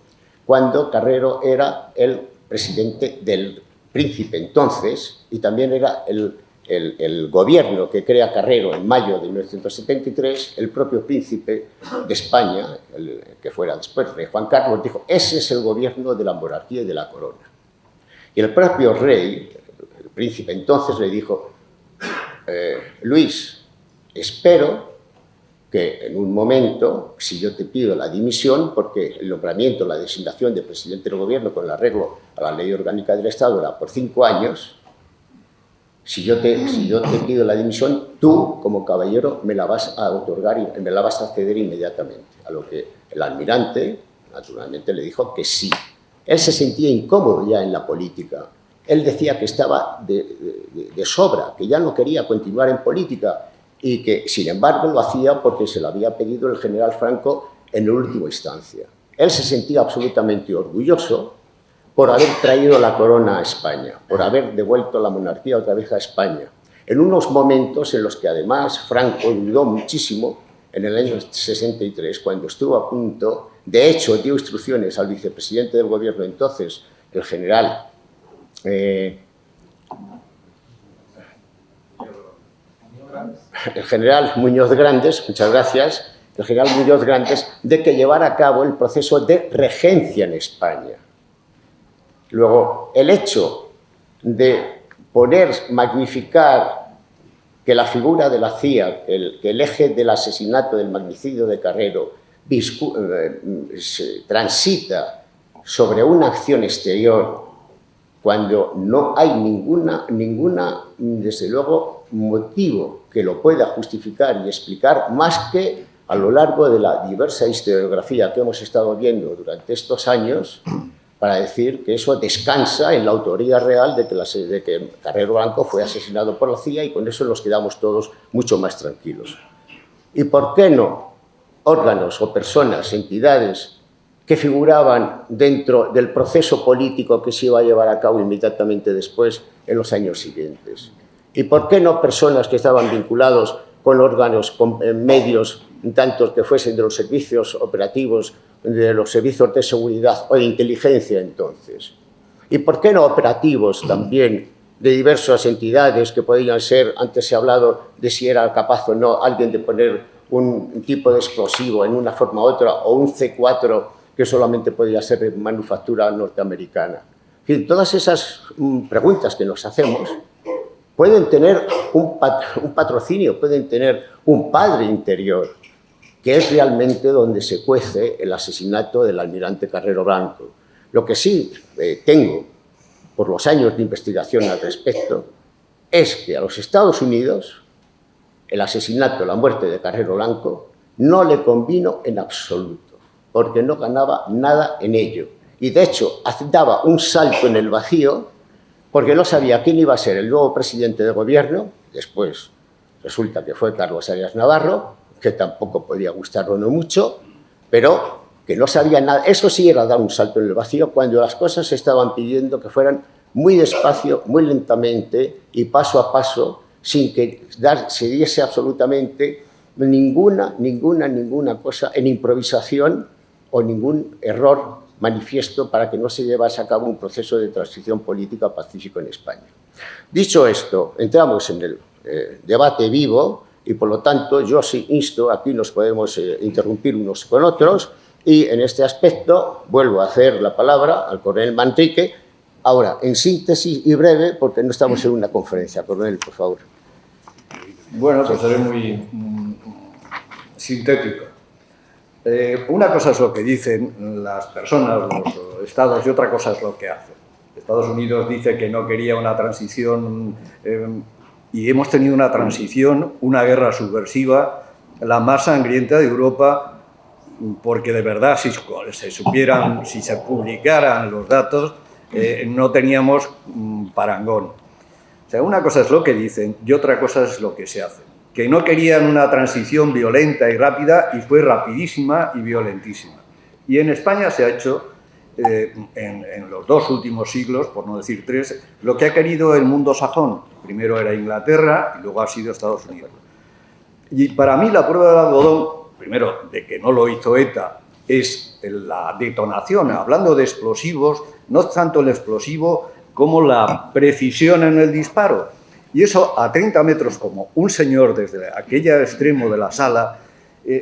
A: cuando Carrero era el presidente del príncipe entonces, y también era el gobierno que crea Carrero en mayo de 1973, el propio príncipe de España, que fuera después rey Juan Carlos, dijo: ese es el gobierno de la monarquía y de la corona. Y el propio rey, el príncipe entonces, le dijo: Luis, espero que en un momento, si yo te pido la dimisión, porque el nombramiento, la designación de presidente del gobierno con el arreglo a la ley orgánica del Estado era por 5 años, si yo te pido la dimisión, tú, como caballero, me la vas a otorgar y me la vas a ceder inmediatamente. A lo que el almirante, naturalmente, le dijo que sí. Él se sentía incómodo ya en la política. Él decía que estaba de sobra, que ya no quería continuar en política, y que, sin embargo, lo hacía porque se lo había pedido el general Franco en última instancia. Él se sentía absolutamente orgulloso por haber traído la corona a España, por haber devuelto la monarquía otra vez a España, en unos momentos en los que, además, Franco dudó muchísimo, en el año 63, cuando estuvo a punto, de hecho, dio instrucciones al vicepresidente del gobierno entonces, el general Muñoz Grandes, muchas gracias, el general Muñoz Grandes, de que llevara a cabo el proceso de regencia en España. Luego, el hecho de magnificar que la figura de la CIA, que el eje del asesinato, del magnicidio de Carrero, transita sobre una acción exterior, cuando no hay ninguna, desde luego, motivo que lo pueda justificar y explicar, más que a lo largo de la diversa historiografía que hemos estado viendo durante estos años, para decir que eso descansa en la autoría real de que Carrero Blanco fue asesinado por la CIA, y con eso nos quedamos todos mucho más tranquilos. ¿Y por qué no órganos o personas, entidades que figuraban dentro del proceso político que se iba a llevar a cabo inmediatamente después, en los años siguientes? ¿Y por qué no personas que estaban vinculados con órganos, con medios, tantos que fuesen de los servicios operativos, de los servicios de seguridad o de inteligencia entonces? ¿Y por qué no operativos también de diversas entidades que podían ser, antes se ha hablado de si era capaz o no alguien de poner un tipo de explosivo en una forma u otra, o un C4 que solamente podía ser de manufactura norteamericana? En Y todas esas preguntas que nos hacemos pueden tener un patrocinio, pueden tener un padre interior, que es realmente donde se cuece el asesinato del almirante Carrero Blanco. Lo que sí tengo, por los años de investigación al respecto, es que a los Estados Unidos el asesinato, la muerte de Carrero Blanco, no le convino en absoluto, porque no ganaba nada en ello. Y de hecho, daba un salto en el vacío, porque no sabía quién iba a ser el nuevo presidente de gobierno. Después resulta que fue Carlos Arias Navarro, que tampoco podía gustarlo no mucho, pero que no sabía nada. Eso sí era dar un salto en el vacío, cuando las cosas se estaban pidiendo que fueran muy despacio, muy lentamente y paso a paso, sin que se diese absolutamente ninguna cosa en improvisación o ningún error manifiesto para que no se llevase a cabo un proceso de transición política pacífico en España. Dicho esto, entramos en el debate vivo y, por lo tanto, yo sí insto, aquí nos podemos interrumpir unos con otros, y en este aspecto vuelvo a hacer la palabra al coronel Manrique, ahora en síntesis y breve, porque no estamos en una conferencia. Coronel, por favor.
B: Bueno, pues seré muy sintético. Una cosa es lo que dicen las personas, los estados, y otra cosa es lo que hacen. Estados Unidos dice que no quería una transición y hemos tenido una transición, una guerra subversiva, la más sangrienta de Europa, porque de verdad, si se publicaran los datos, no teníamos parangón. O sea, una cosa es lo que dicen y otra cosa es lo que se hace. Que no querían una transición violenta y rápida, y fue rapidísima y violentísima. Y en España se ha hecho, en los 2 últimos siglos, por no decir 3, lo que ha querido el mundo sajón. Primero era Inglaterra y luego ha sido Estados Unidos. Y para mí la prueba del algodón, primero, de que no lo hizo ETA, es la detonación. Hablando de explosivos, no tanto el explosivo como la precisión en el disparo. Y eso a 30 metros, como un señor desde aquel extremo de la sala,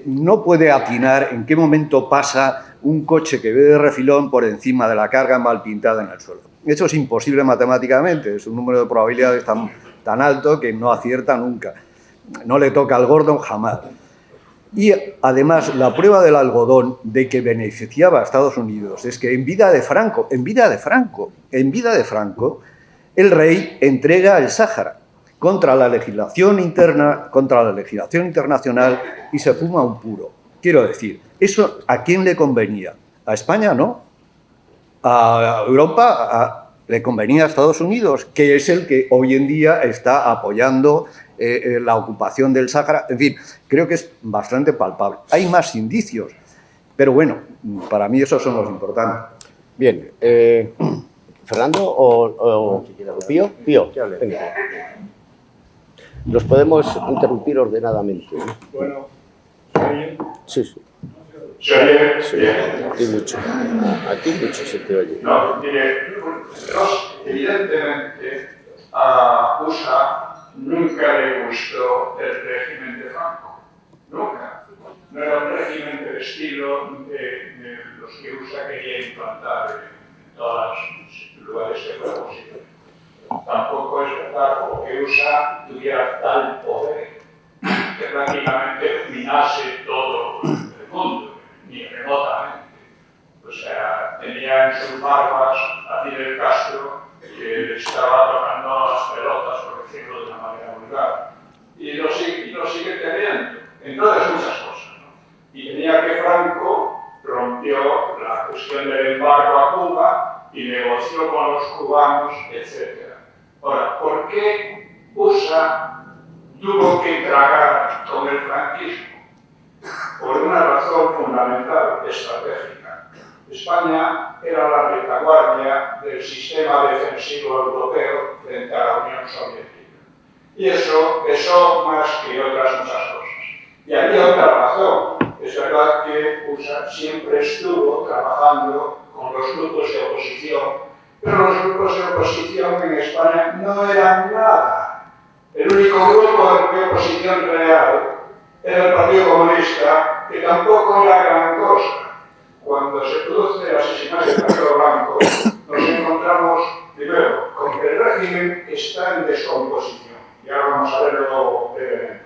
B: no puede atinar en qué momento pasa un coche que ve de refilón por encima de la carga mal pintada en el suelo. Eso es imposible matemáticamente, es un número de probabilidades tan alto que no acierta nunca. No le toca al Gordon jamás. Y además, la prueba del algodón de que beneficiaba a Estados Unidos es que en vida de Franco, el rey entrega el Sáhara contra la legislación interna, contra la legislación internacional, y se fuma un puro. Quiero decir, ¿eso a quién le convenía? ¿A España no? ¿A Europa? ¿Le convenía a Estados Unidos? Que es el que hoy en día está apoyando la ocupación del Sáhara. En fin, creo que es bastante palpable. Hay más indicios, pero bueno, para mí esos son los importantes.
A: Bien, ¿Fernando o Pío? Pío, venga. Los podemos interrumpir ordenadamente, ¿no?
C: Bueno, ¿se oye?
A: Sí, sí.
C: ¿Se oye?
A: Sí, aquí mucho se te oye.
C: No, mire, evidentemente a USA nunca le gustó el régimen de Franco. Nunca. No era un régimen del estilo de los que USA quería implantar en todos los lugares que fuera posible. Tampoco es verdad que USA tuviera tal poder que prácticamente dominase todo el mundo, ni remotamente. O sea, tenía en sus barbas a Fidel Castro, que le estaba tocando las pelotas, por decirlo de una manera vulgar. Y lo sigue teniendo, en todas muchas cosas, ¿no? Y tenía que Franco rompió la cuestión del embargo a Cuba y negoció con los cubanos, etc. Ahora, ¿por qué USA tuvo que tragar con el franquismo? Por una razón fundamental, estratégica. España era la retaguardia del sistema defensivo europeo frente a la Unión Soviética. Y eso más que otras muchas cosas. Y había otra razón. Es verdad que USA siempre estuvo trabajando con los grupos de oposición, pero los grupos de oposición en España no eran nada. El único grupo de oposición real era el Partido Comunista, que tampoco era gran cosa. Cuando se produce el asesinato de Carrero Blanco, nos encontramos, primero, con que el régimen está en descomposición, y ahora vamos a verlo brevemente.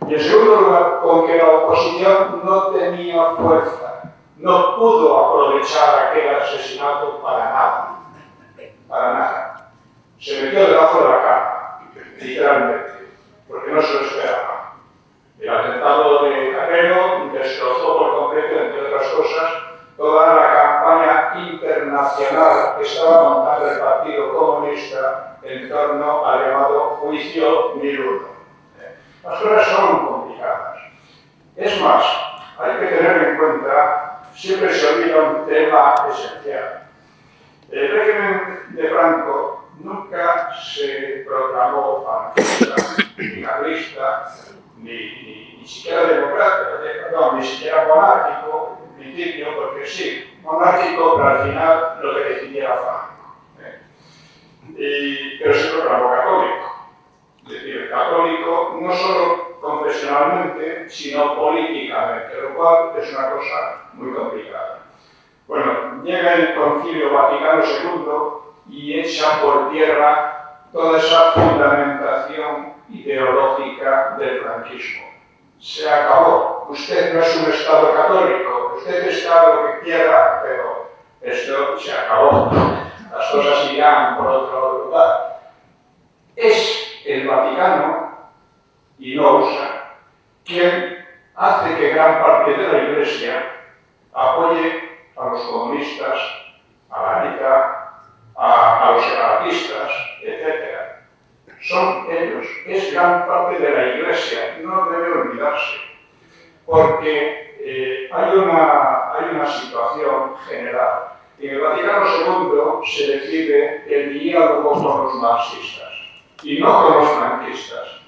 C: Y en segundo lugar, con que la oposición no tenía fuerza, no pudo aprovechar aquel asesinato para nada, para nada. Se metió debajo de la cama, literalmente, porque no se lo esperaba. El atentado de Carrero destrozó por completo, entre otras cosas, toda la campaña internacional que estaba montando el Partido Comunista en torno al llamado juicio Miluno. Las cosas son complicadas. Es más, hay que tener en cuenta, siempre se olvida un tema esencial. El régimen de Franco nunca se proclamó franquista, ni carlista, ni siquiera democrático, no, ni siquiera monárquico, en principio, porque sí, monárquico, pero al final lo que decidiera Franco. Pero se proclamó católico. Es decir, católico no solo confesionalmente, sino políticamente, lo cual es una cosa muy complicada. Bueno, llega el Concilio Vaticano II y echa por tierra toda esa fundamentación ideológica del franquismo. Se acabó. Usted no es un Estado católico, usted está lo que quiera, pero esto se acabó. Las cosas irán por otro lugar. Es el Vaticano, y no USA, quien hace que gran parte de la Iglesia apoye a los comunistas, a la ETA, a los separatistas, etc. Son ellos, es gran parte de la Iglesia, no debe olvidarse, porque hay una situación general. En el Vaticano II se decide el diálogo con los marxistas y no con los franquistas.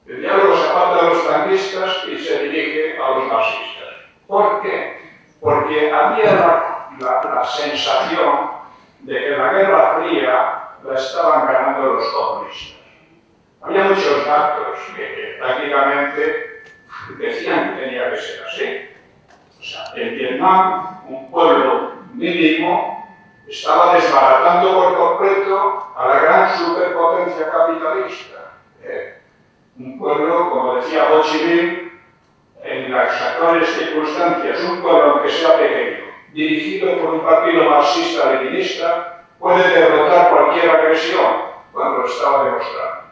C: El diálogo se aparta de los franquistas y se dirige a los marxistas. ¿Por qué? Porque había la sensación de que la Guerra Fría la estaban ganando los comunistas. Había muchos datos que prácticamente decían que tenía que ser así. O sea, en Vietnam, un pueblo mínimo estaba desbaratando por completo a la gran superpotencia capitalista. Un pueblo, como decía Ho Chi Minh, en las actuales circunstancias, un pueblo, aunque sea pequeño, dirigido por un partido marxista-leninista, puede derrotar cualquier agresión, cuando lo estaba demostrando.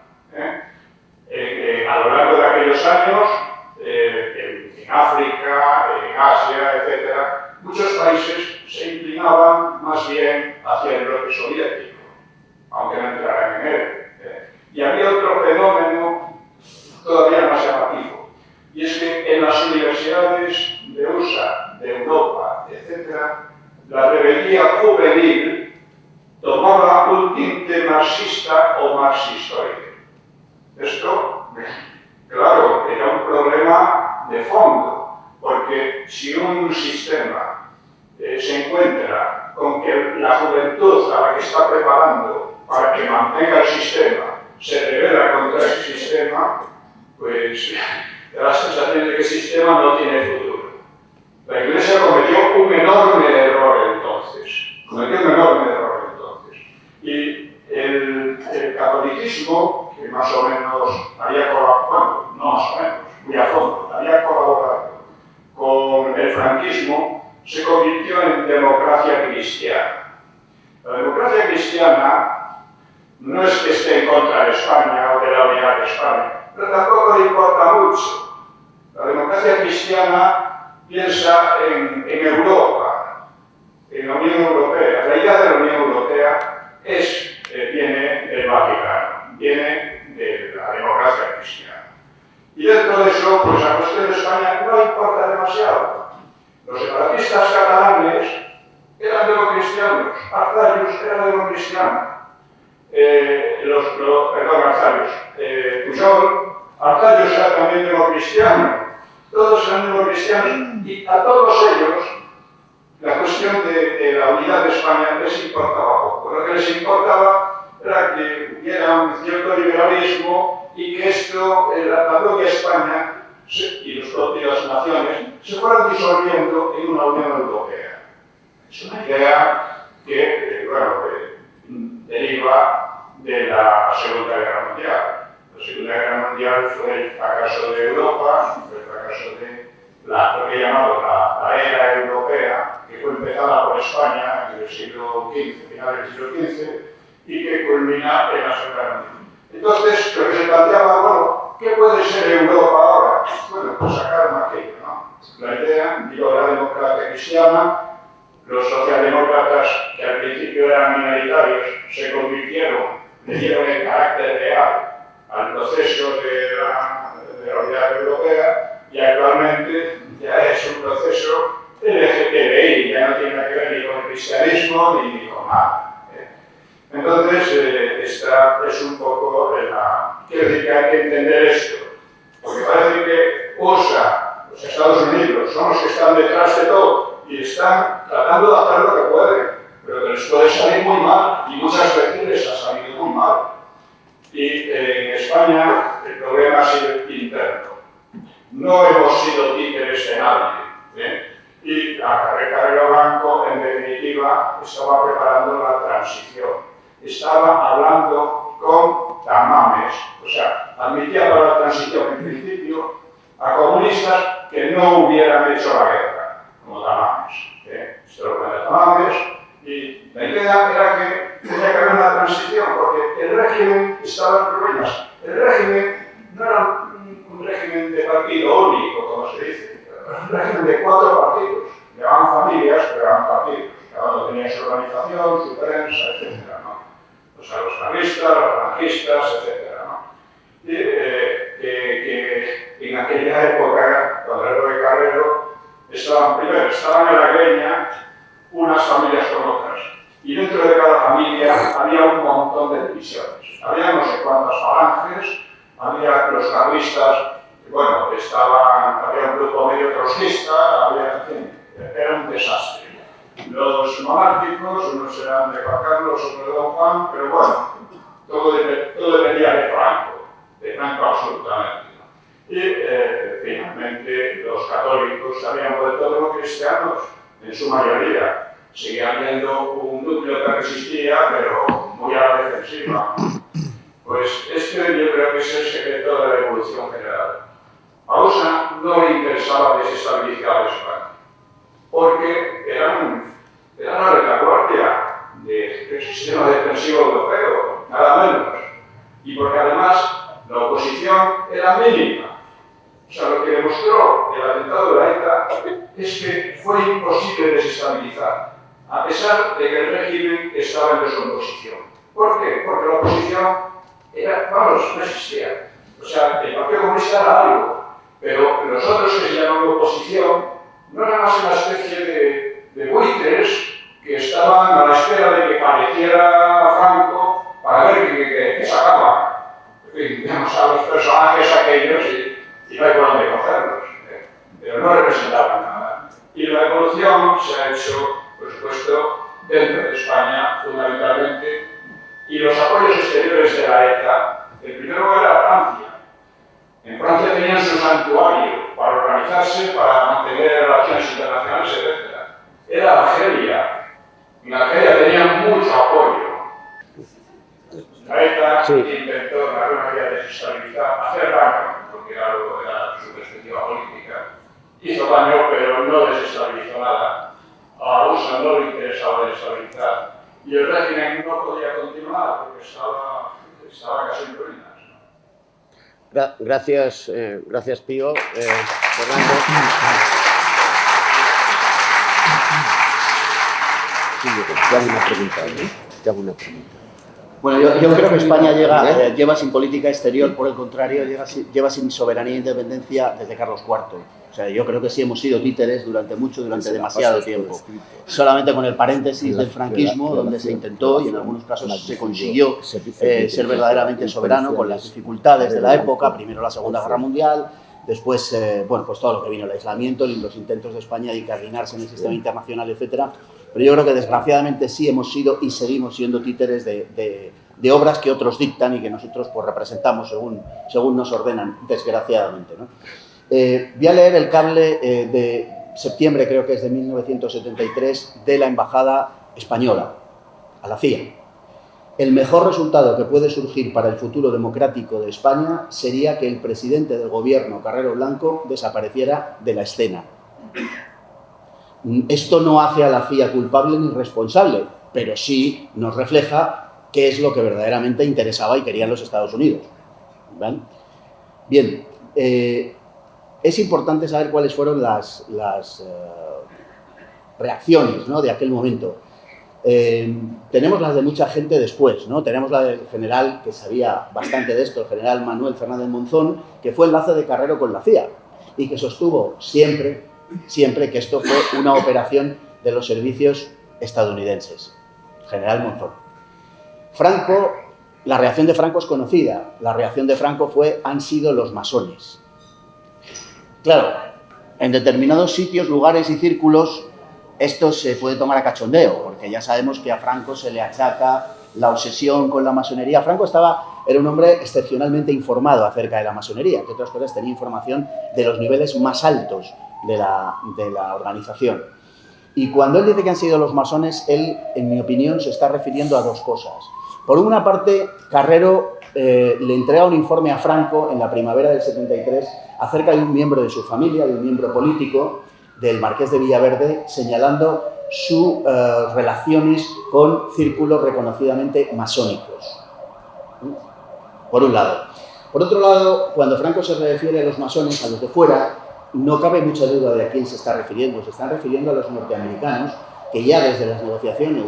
C: A lo largo de aquellos años, en África, en Asia, etc., muchos países se inclinaban más bien hacia el bloque soviético, aunque no entraran en él. Y había otro fenómeno todavía más llamativo, y es que en las universidades de USA, de Europa, etc., la rebeldía juvenil tomaba un tinte marxista o marxistoide. Esto, claro, era un problema de fondo, porque si un sistema se encuentra con que la juventud a la que está preparando para que mantenga el sistema se revela contra ese sistema, pues da la sensación de que el sistema no tiene futuro. La Iglesia cometió un enorme error entonces. Y el catolicismo, que más o menos había colaborado, bueno, no más o menos, muy a fondo, había colaborado con el franquismo, se convirtió en democracia cristiana. La democracia cristiana no es que esté en contra de España o de la unidad de España, pero tampoco le importa mucho. La democracia cristiana piensa en Europa, en la Unión Europea. La idea de la Unión Europea viene del Vaticano, viene de la democracia cristiana. Y dentro de eso, pues la cuestión de España no importa demasiado. Los separatistas catalanes eran democristianos, Arzallus era democristiano. Pujol, Arzallus era también democristiano, todos eran democristianos, y a todos ellos la cuestión de la unidad de España les importaba poco. Lo que les importaba era que hubiera un cierto liberalismo y que esto, la propia España y las propias naciones se fueran disolviendo en una Unión Europea. Es una idea que deriva de la Segunda Guerra Mundial. La Segunda Guerra Mundial fue el fracaso de Europa, fue el fracaso de lo que he llamado la era europea, que fue empezada por España en el siglo XV, final del siglo XV, y que culmina en la Segunda Guerra Mundial. Entonces, lo que se planteaba, bueno, ¿qué puede ser Europa ahora? Bueno, pues sacaron aquello, ¿no? La idea, digo, la democracia cristiana, los socialdemócratas, que al principio eran minoritarios, se convirtieron, le dieron el carácter real al proceso de la unidad europea, y actualmente ya es un proceso LGTBI, ya no tiene nada que ver ni con el cristianismo ni con nada. Entonces, esta es un poco quiero decir que hay que entender esto, porque parece que USA, los Estados Unidos, son los que están detrás de todo y están tratando de hacer lo que pueden, pero que les puede salir muy mal y muchas veces les ha salido muy mal. Y en España el problema ha sido interno. No hemos sido títeres de nadie. Y la Carrera Blanco, en definitiva, estaba preparando la transición. Estaba hablando con tamames, o sea, admitía para la transición en principio a comunistas que no hubieran hecho la guerra, como tamames. Esto lo cuenta Tamames, y la idea era que tenía que haber una transición, porque el régimen estaba en ruinas. El régimen no era un régimen de partido único, como se dice, era un régimen de 4 partidos. Llamaban familias, pero eran partidos. Cada uno tenía su organización, su prensa, etc. O sea, los carlistas, los franquistas, etc. Y que en aquella época, cuando era de Carrero, estaban en la greña unas familias con otras. Y dentro de cada familia había un montón de divisiones. Había no sé cuántas falanges, había los carlistas, bueno, había un grupo medio trotskista, era un desastre. Los monárquicos, unos eran de Juan Carlos, otros de Don Juan, pero bueno, todo dependía de Franco absolutamente. Y finalmente los católicos se habían vuelto cristianos, en su mayoría. Seguía habiendo un núcleo que resistía, pero muy a la defensiva. Pues yo creo que es el secreto de la evolución general. A USA no le interesaba desestabilizar España, porque era la retaguardia del sistema defensivo europeo, nada menos. Y porque además la oposición era mínima. O sea, lo que demostró el atentado de la ETA es que fue imposible desestabilizar, a pesar de que el régimen estaba en descomposición. ¿Por qué? Porque la oposición no existía. O sea, el Partido Comunista era algo, pero los otros que se llaman oposición no eran más una especie de buitres que estaban a la espera de que apareciera Franco para ver qué sacaban. En fin, digamos, a los personajes aquellos y no hay por dónde cogerlos, pero no representaban nada. Y la evolución se ha hecho, por supuesto, dentro de España, fundamentalmente, y los apoyos exteriores de la ETA, el primero era Francia. En Francia tenían su santuario para organizarse, para mantener relaciones internacionales, etc. Era Argelia. En Argelia tenían mucho apoyo. La ETA intentó de alguna manera desestabilizar, hacer daño, porque era su perspectiva política. Hizo daño, pero no desestabilizó nada. A USA no le interesaba desestabilizar. Y el régimen no podía continuar porque estaba casi en ruinas.
A: Gracias Pío. Fernando. Sí, te hago una pregunta.
E: Bueno, yo creo que España lleva sin política exterior, por el contrario, lleva sin soberanía e independencia desde Carlos IV. O sea, yo creo que sí hemos sido títeres durante demasiado tiempo. Solamente con el paréntesis del franquismo, donde se intentó y en algunos casos se consiguió ser verdaderamente soberano con las dificultades de la época, primero la Segunda Guerra Mundial, después, pues todo lo que vino, el aislamiento, los intentos de España de incardinarse en el sistema internacional, etcétera. Pero yo creo que desgraciadamente sí hemos sido y seguimos siendo títeres de obras que otros dictan y que nosotros pues representamos según nos ordenan, desgraciadamente, ¿no? Voy a leer el cable de septiembre, creo que es de 1973, de la Embajada Española. a la CIA. El mejor resultado que puede surgir para el futuro democrático de España sería que el presidente del gobierno, Carrero Blanco, desapareciera de la escena. Esto no hace a la CIA culpable ni responsable, pero sí nos refleja qué es lo que verdaderamente interesaba y querían los Estados Unidos. ¿Vale? Bien, es importante saber cuáles fueron las reacciones, ¿no?, de aquel momento. Tenemos las de mucha gente después, ¿no? Tenemos la del general, que sabía bastante de esto, el general Manuel Fernández Monzón, que fue enlace de Carrero con la CIA y que sostuvo siempre que esto fue una operación de los servicios estadounidenses. General Monzón. Franco, la reacción de Franco es conocida. La reacción de Franco fue: han sido los masones. Claro, en determinados sitios, lugares y círculos esto se puede tomar a cachondeo, porque ya sabemos que a Franco se le achaca la obsesión con la masonería. Franco era un hombre excepcionalmente informado acerca de la masonería, entre otras cosas tenía información de los niveles más altos de la organización. Y cuando él dice que han sido los masones, él, en mi opinión, se está refiriendo a dos cosas. Por una parte, Carrero le entrega un informe a Franco en la primavera del 73 acerca de un miembro de su familia, de un miembro político, del Marqués de Villaverde, señalando sus relaciones con círculos reconocidamente masónicos. Por un lado. Por otro lado, cuando Franco se refiere a los masones, a los de fuera, no cabe mucha duda de a quién se está refiriendo. Se están refiriendo a los norteamericanos, que ya desde las negociaciones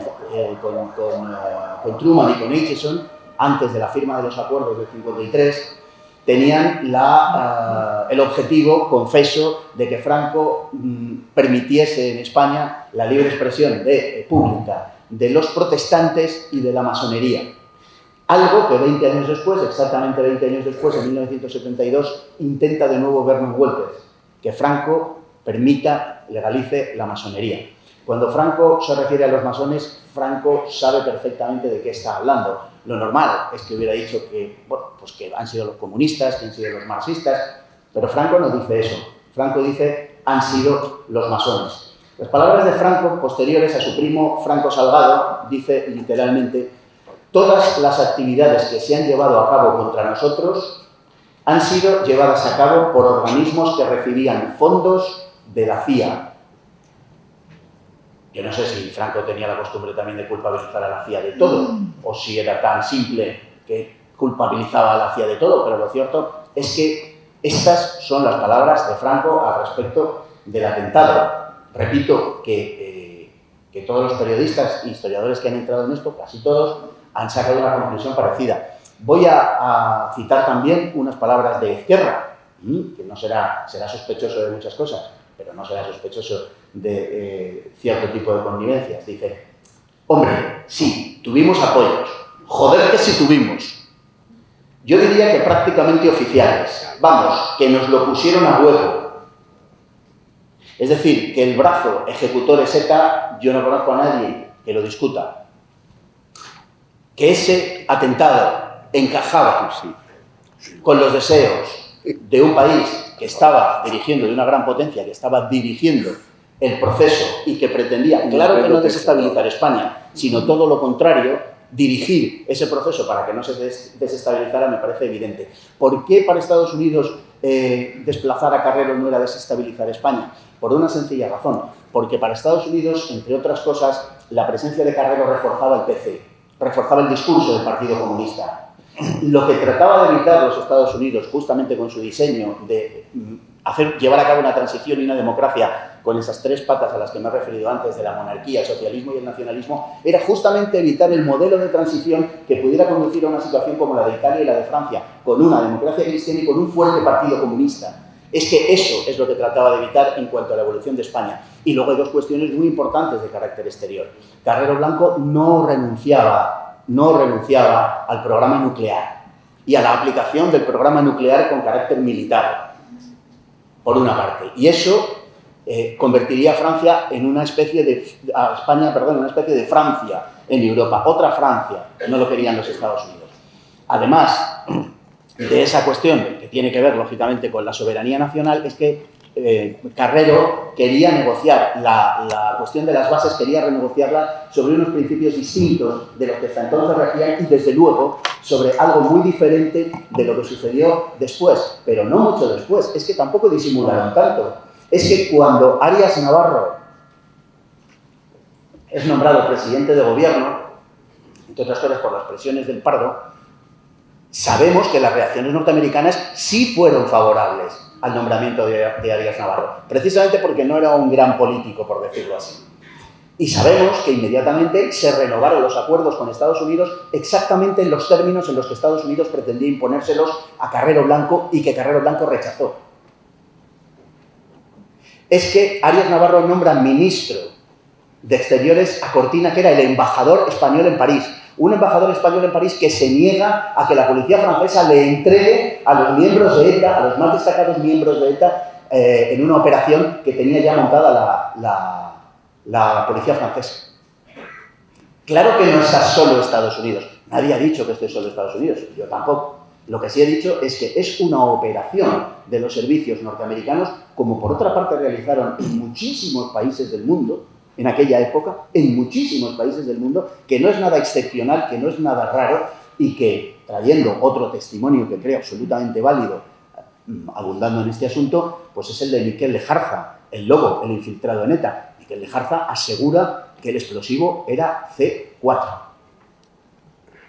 E: con Truman y con Acheson, antes de la firma de los acuerdos del 53, tenían el objetivo, confeso, de que Franco permitiese en España la libre expresión pública de los protestantes y de la masonería. Algo que 20 años después, exactamente 20 años después, en 1972, intenta de nuevo Vernon Walters, que Franco permita, legalice la masonería. Cuando Franco se refiere a los masones, Franco sabe perfectamente de qué está hablando. Lo normal es que hubiera dicho que, bueno, pues que han sido los comunistas, que han sido los marxistas, pero Franco no dice eso. Franco dice: han sido los masones. Las palabras de Franco, posteriores a su primo Franco Salgado, dice literalmente: todas las actividades que se han llevado a cabo contra nosotros han sido llevadas a cabo por organismos que recibían fondos de la CIA. Yo no sé si Franco tenía la costumbre también de culpabilizar a la CIA de todo, o si era tan simple que culpabilizaba a la CIA de todo, pero lo cierto es que estas son las palabras de Franco al respecto del atentado. Repito que todos los periodistas e historiadores que han entrado en esto, casi todos, han sacado una conclusión parecida. Voy a citar también unas palabras de Ezquerra, que no será sospechoso de muchas cosas, pero no será sospechoso de cierto tipo de connivencias. Dice: hombre, sí, tuvimos apoyos. Joder que sí tuvimos. Yo diría que prácticamente oficiales. Vamos, que nos lo pusieron a huevo. Es decir, que el brazo ejecutor es ETA, yo no conozco a nadie que lo discuta. Que ese atentado encajaba con los deseos de un país que estaba dirigiendo, de una gran potencia, que estaba dirigiendo el proceso y que pretendía, claro que no desestabilizar España, sino todo lo contrario, dirigir ese proceso para que no se desestabilizara, me parece evidente. ¿Por qué para Estados Unidos desplazar a Carrero no era desestabilizar España? Por una sencilla razón, porque para Estados Unidos, entre otras cosas, la presencia de Carrero reforzaba el PC, reforzaba el discurso del Partido Comunista. Lo que trataba de evitar los Estados Unidos, justamente con su diseño de llevar a cabo una transición y una democracia con esas tres patas a las que me he referido antes, de la monarquía, el socialismo y el nacionalismo, era justamente evitar el modelo de transición que pudiera conducir a una situación como la de Italia y la de Francia, con una democracia cristiana y con un fuerte partido comunista. Es que eso es lo que trataba de evitar en cuanto a la evolución de España. Y luego hay dos cuestiones muy importantes de carácter exterior. Carrero Blanco no renunciaba al programa nuclear y a la aplicación del programa nuclear con carácter militar, por una parte. Y eso convertiría a España en una especie de Francia en Europa, otra Francia, no lo querían los Estados Unidos. Además de esa cuestión que tiene que ver, lógicamente, con la soberanía nacional, es que Carrero quería negociar la cuestión de las bases, quería renegociarla sobre unos principios distintos de los que hasta entonces regían y, desde luego, sobre algo muy diferente de lo que sucedió después, pero no mucho después. Es que tampoco disimularon tanto. Es que cuando Arias Navarro es nombrado presidente de gobierno, entre otras cosas por las presiones del Pardo, sabemos que las reacciones norteamericanas sí fueron favorables al nombramiento de Arias Navarro, precisamente porque no era un gran político, por decirlo así. Y sabemos que inmediatamente se renovaron los acuerdos con Estados Unidos exactamente en los términos en los que Estados Unidos pretendía imponérselos a Carrero Blanco y que Carrero Blanco rechazó. Es que Arias Navarro nombra ministro de Exteriores a Cortina, que era el embajador español en París. Un embajador español en París que se niega a que la policía francesa le entregue a los miembros de ETA, a los más destacados miembros de ETA, en una operación que tenía ya montada la policía francesa. Claro que no está solo Estados Unidos. Nadie ha dicho que esté solo Estados Unidos. Yo tampoco. Lo que sí he dicho es que es una operación de los servicios norteamericanos, como por otra parte realizaron en muchísimos países del mundo, en aquella época, en muchísimos países del mundo, que no es nada excepcional, que no es nada raro y que, trayendo otro testimonio que creo absolutamente válido, abundando en este asunto, pues es el de Miquel Lejarza, el lobo, el infiltrado en ETA. Miquel Lejarza asegura que el explosivo era C4.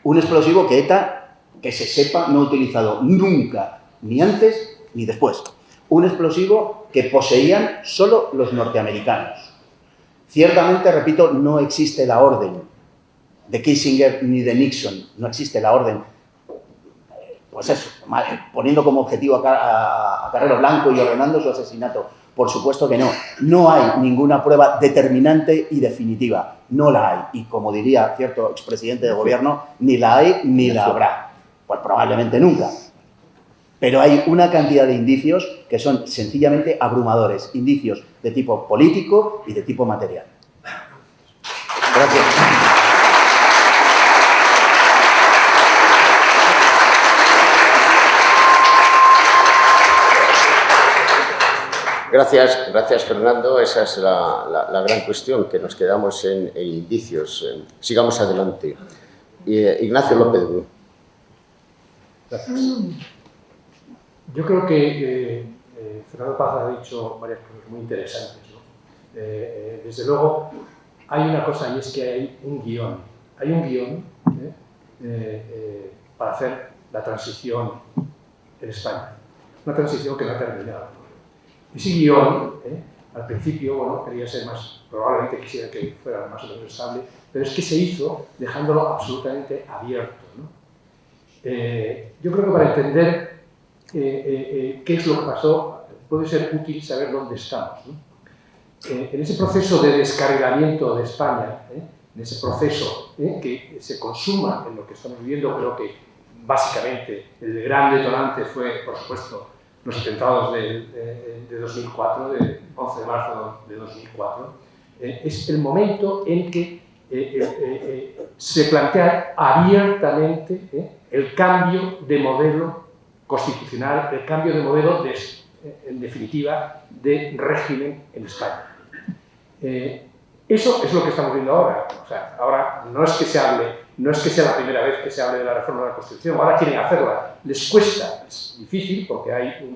E: Un explosivo que ETA, que se sepa, no ha utilizado nunca, ni antes ni después. Un explosivo que poseían solo los norteamericanos. Ciertamente, repito, no existe la orden de Kissinger ni de Nixon, no existe la orden, pues eso, poniendo como objetivo a Carrero Blanco y ordenando su asesinato. Por supuesto que no. No hay ninguna prueba determinante y definitiva. No la hay. Y como diría cierto expresidente de gobierno, ni la hay ni la habrá. Pues probablemente nunca. Pero hay una cantidad de indicios que son sencillamente abrumadores. Indicios de tipo político y de tipo material. Gracias.
A: Gracias Fernando. Esa es la gran cuestión, que nos quedamos en indicios. Sigamos adelante. Ignacio López de Bru.
D: Gracias. Yo creo que Fernando Paz ha dicho varias cosas muy interesantes, ¿no? Desde luego, hay una cosa, y es que hay un guión. Hay un guión para hacer la transición en España. Una transición que no ha terminado. Ese guión, al principio, bueno, quería ser más, probablemente quisiera que fuera más o menos estable, pero es que se hizo dejándolo absolutamente abierto, ¿no? Yo creo que para entender qué es lo que pasó, puede ser útil saber dónde estamos, ¿no? En ese proceso de descarrilamiento de España, en ese proceso que se consuma en lo que estamos viviendo, creo que básicamente el gran detonante fue, por supuesto, los atentados de 2004, del 11 de marzo de 2004, es el momento en que se plantea abiertamente el cambio de modelo constitucional, el cambio de modelo, en definitiva, de régimen en España. Eso es lo que estamos viendo ahora. O sea, ahora no es que se hable, no es que sea la primera vez que se hable de la reforma de la Constitución, ahora quieren hacerla. Les cuesta, es difícil porque hay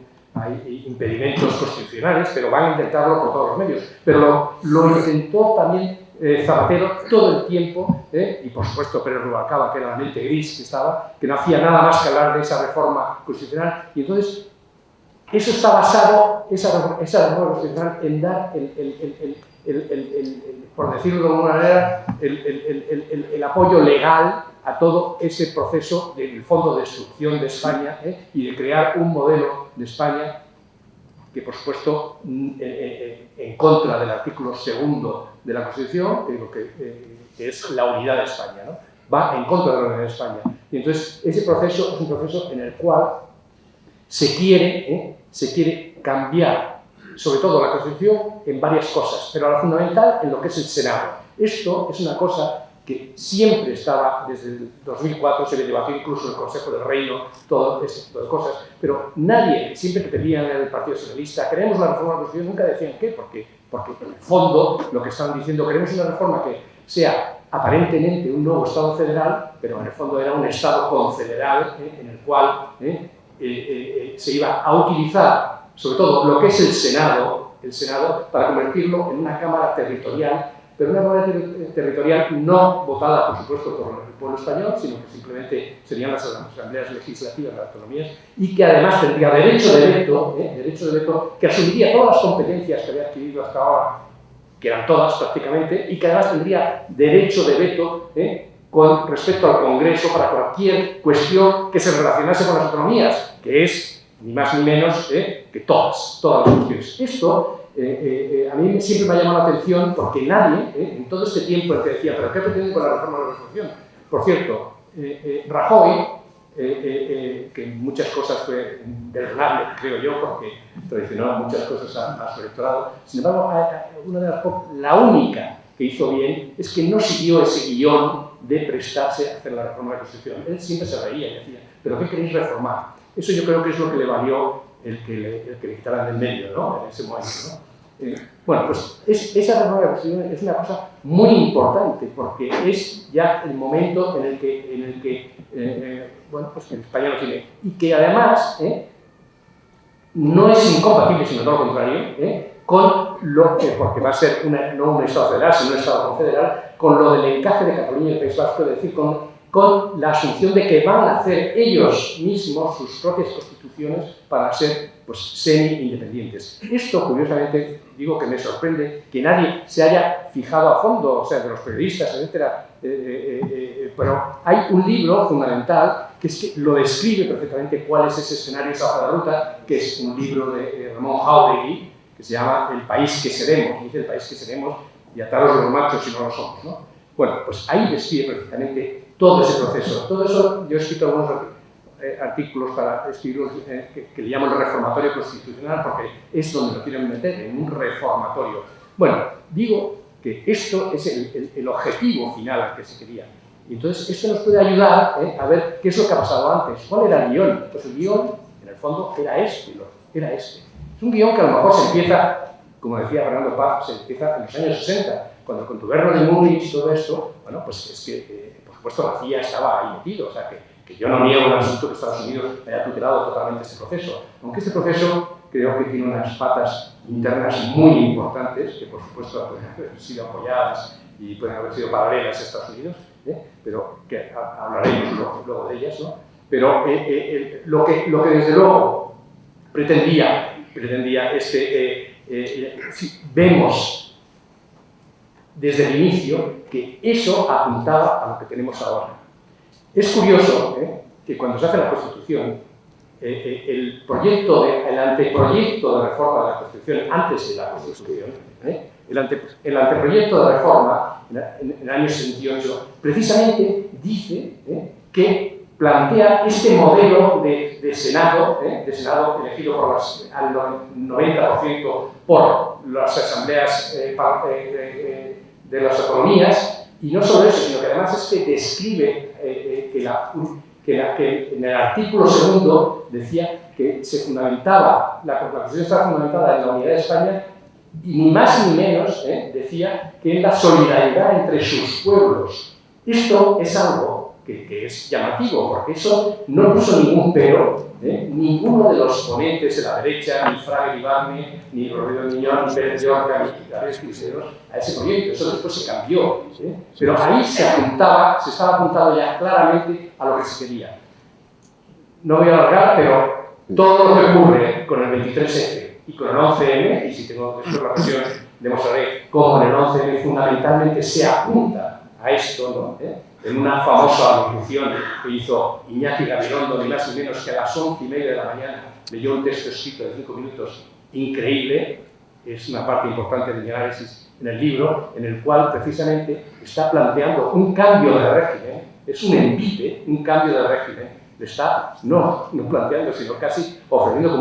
D: impedimentos constitucionales, pero van a intentarlo por todos los medios. Pero lo intentó también Zapatero todo el tiempo, y por supuesto Pérez Rubalcaba, que era la mente gris que estaba, que no hacía nada más que hablar de esa reforma constitucional. Y entonces, eso está basado, esa reforma constitucional, en dar por decirlo de alguna manera, el apoyo legal a todo ese proceso del fondo de destrucción de España y de crear un modelo de España que, por supuesto, en contra del artículo 2 de la Constitución, que es la unidad de España, ¿no? Va en contra de la unidad de España. Y entonces, ese proceso es un proceso en el cual se quiere cambiar, sobre todo la Constitución, en varias cosas, pero lo fundamental en lo que es el Senado. Esto es una cosa que siempre estaba, desde el 2004 se le debatió incluso en el Consejo del Reino, todo ese tipo de cosas, pero nadie, siempre que pedían en el Partido Socialista, queremos la reforma de la Constitución, nunca decían qué, porque en el fondo lo que estaban diciendo, queremos una reforma que sea aparentemente un nuevo Estado federal, pero en el fondo era un Estado confederal en el cual se iba a utilizar sobre todo lo que es el Senado para convertirlo en una Cámara territorial, pero una Cámara territorial no votada, por supuesto, por el pueblo español, sino que simplemente serían las asambleas legislativas de las autonomías, y que además tendría derecho de veto, que asumiría todas las competencias que había adquirido hasta ahora, que eran todas prácticamente, y que además tendría derecho de veto con respecto al Congreso para cualquier cuestión que se relacionase con las autonomías, que es ni más ni menos que todas las cuestiones. Esto a mí siempre me ha llamado la atención porque nadie, en todo este tiempo en que decía, ¿pero qué pretenden con la reforma de la Constitución? Por cierto, Rajoy, que en muchas cosas fue perdonable, creo yo, porque traicionó muchas cosas a su electorado, sin embargo, la única que hizo bien es que no siguió ese guión de prestarse a hacer la reforma de la Constitución. Él siempre se reía y decía, ¿pero qué queréis reformar? Eso yo creo que es lo que le valió el que le quitaran del medio, ¿no? En ese momento, ¿no? Bueno, pues esa reforma de la Constitución es una cosa muy importante porque es ya el momento en el que bueno, pues en España lo tiene. Y que además no es incompatible, sino todo lo contrario, con lo que, porque va a ser no un Estado federal, sino un Estado confederal, con lo del encaje de Cataluña y el País Vasco, es decir, con la asunción de que van a hacer ellos mismos sus propias constituciones para ser pues, semi-independientes. Esto, curiosamente, digo que me sorprende que nadie se haya fijado a fondo, o sea, de los periodistas, etcétera, pero hay un libro fundamental que es que lo describe perfectamente cuál es ese escenario, esa hoja de ruta, que es un libro de Ramón Jáuregui, que se llama El país que seremos, dice el país que seremos, y ataros los machos si no lo somos, ¿no? Bueno, pues ahí describe perfectamente todo ese proceso. Todo eso, yo he escrito algunos artículos para escribir que le llamo el reformatorio constitucional, porque es donde lo quieren meter, en un reformatorio. Bueno, digo que esto es el objetivo final al que se quería. Y entonces, esto nos puede ayudar a ver qué es lo que ha pasado antes. ¿Cuál era el guión? Pues el guión, en el fondo, era este. Es un guión que a lo mejor se empieza, como decía Fernando Paz, se empieza en los años 60, cuando con tu Gobierno de Múnich y todo esto, bueno, pues es que, por supuesto, la CIA estaba ahí metido, o sea, que yo no niego en absoluto que Estados Unidos haya tutelado totalmente este proceso, aunque este proceso creo que tiene unas patas internas muy importantes, que por supuesto pueden haber sido apoyadas y pueden haber sido paralelas a Estados Unidos, pero que hablaremos luego de ellas, ¿no? Pero lo que desde luego pretendía es que vemos desde el inicio que eso apuntaba a lo que tenemos ahora. Es curioso que cuando se hace la Constitución, el anteproyecto de reforma de la Constitución, antes de la Constitución, el anteproyecto de reforma, en el año 78, precisamente dice que plantea este modelo de Senado elegido al 90% por las asambleas de las autonomías, y no solo eso, sino que además es que describe que en el artículo segundo decía que se fundamentaba, la Constitución estaba fundamentada en la unidad de España, y ni más ni menos decía que en la solidaridad entre sus pueblos. Esto es algo que es llamativo, porque eso no puso ningún pero, ninguno de los ponentes de la derecha, ni Fraga Ibarne, ni Rodrigo Miñón, ni Pérez Llorca, ni Gabriel Cristeros, a ese proyecto. Eso después se cambió, pero ahí se estaba apuntado ya claramente a lo que se quería. No voy a alargar, pero todo lo que ocurre con el 23F y con el 11M, y si tengo después la ocasión, demostraré cómo en el 11M fundamentalmente se apunta a esto, ¿no? En una famosa alocución que hizo Iñaki Gabilondo, ni más ni menos que a las 11:30 de la mañana, leyó un texto escrito de 5 minutos increíble, es una parte importante de mi análisis en el libro, en el cual precisamente está planteando un cambio de régimen, es un envite, un cambio de régimen, le está no planteando, sino casi ofreciendo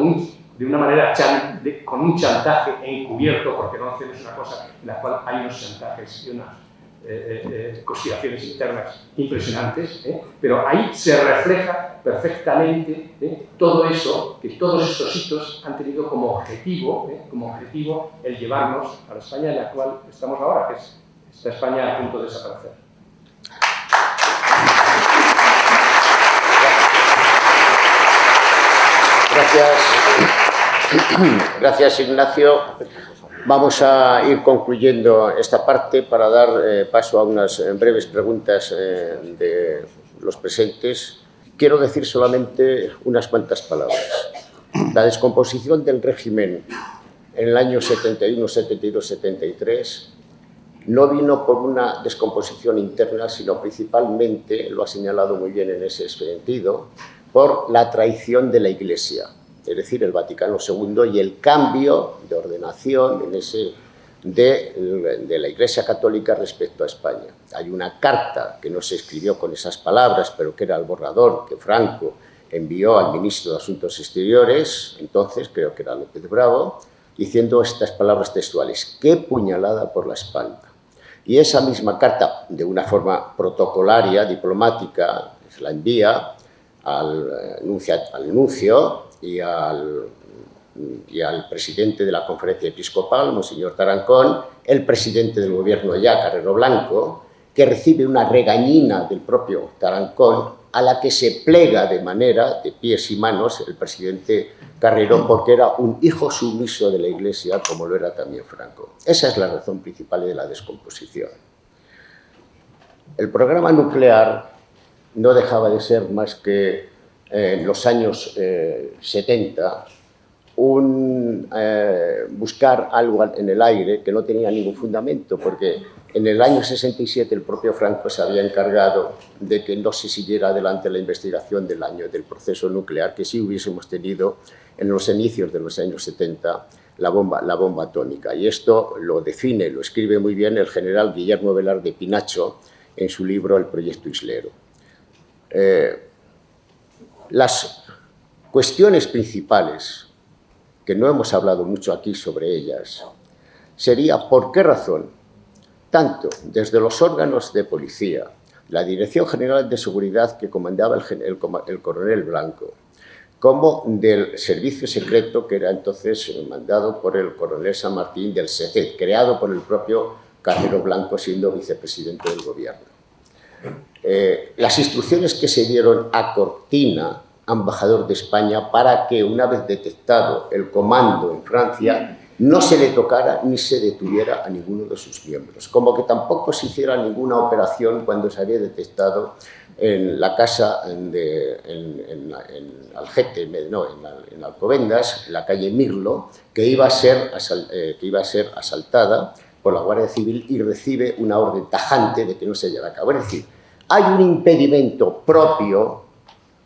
D: de una manera con un chantaje encubierto, porque no hacemos una cosa en la cual hay unos chantajes y conspiraciones internas impresionantes, pero ahí se refleja perfectamente todo eso, que todos estos hitos han tenido como objetivo el llevarnos a la España en la cual estamos ahora, que es esta España a punto de desaparecer.
A: Gracias, Ignacio. Vamos a ir concluyendo esta parte para dar paso a unas breves preguntas de los presentes. Quiero decir solamente unas cuantas palabras. La descomposición del régimen en el año 71, 72, 73 no vino por una descomposición interna, sino principalmente, lo ha señalado muy bien en ese sentido, por la traición de la Iglesia, es decir, el Vaticano II, y el cambio de ordenación de la Iglesia Católica respecto a España. Hay una carta que no se escribió con esas palabras, pero que era el borrador que Franco envió al ministro de Asuntos Exteriores, entonces creo que era López Bravo, diciendo estas palabras textuales: «¡Qué puñalada por la espalda!». Y esa misma carta, de una forma protocolaria, diplomática, se la envía al nuncio y al presidente de la Conferencia Episcopal, Monseñor Tarancón, el presidente del gobierno ya, Carrero Blanco, que recibe una regañina del propio Tarancón, a la que se plega de manera de pies y manos el presidente Carrero, porque era un hijo sumiso de la Iglesia, como lo era también Franco. Esa es la razón principal de la descomposición. El programa nuclear no dejaba de ser más que en los años 70 buscar algo en el aire que no tenía ningún fundamento, porque en el año 67 el propio Franco se había encargado de que no se siguiera adelante la investigación del proceso nuclear, que sí hubiésemos tenido en los inicios de los años 70 la bomba atómica. Y esto lo define, lo escribe muy bien el general Guillermo Velarde Pinacho en su libro El proyecto Islero. Las cuestiones principales, que no hemos hablado mucho aquí sobre ellas, sería por qué razón, tanto desde los órganos de policía, la Dirección General de Seguridad que comandaba el coronel Blanco, como del servicio secreto que era entonces mandado por el coronel San Martín del SECET, creado por el propio Carrero Blanco siendo vicepresidente del gobierno. Las instrucciones que se dieron a Cortina, embajador de España, para que una vez detectado el comando en Francia no se le tocara ni se detuviera a ninguno de sus miembros, como que tampoco se hiciera ninguna operación cuando se había detectado en la casa en Alcobendas, en la calle Mirlo, que iba a ser asaltada por la Guardia Civil, y recibe una orden tajante de que no se lleve a cabo. Es decir, hay un impedimento propio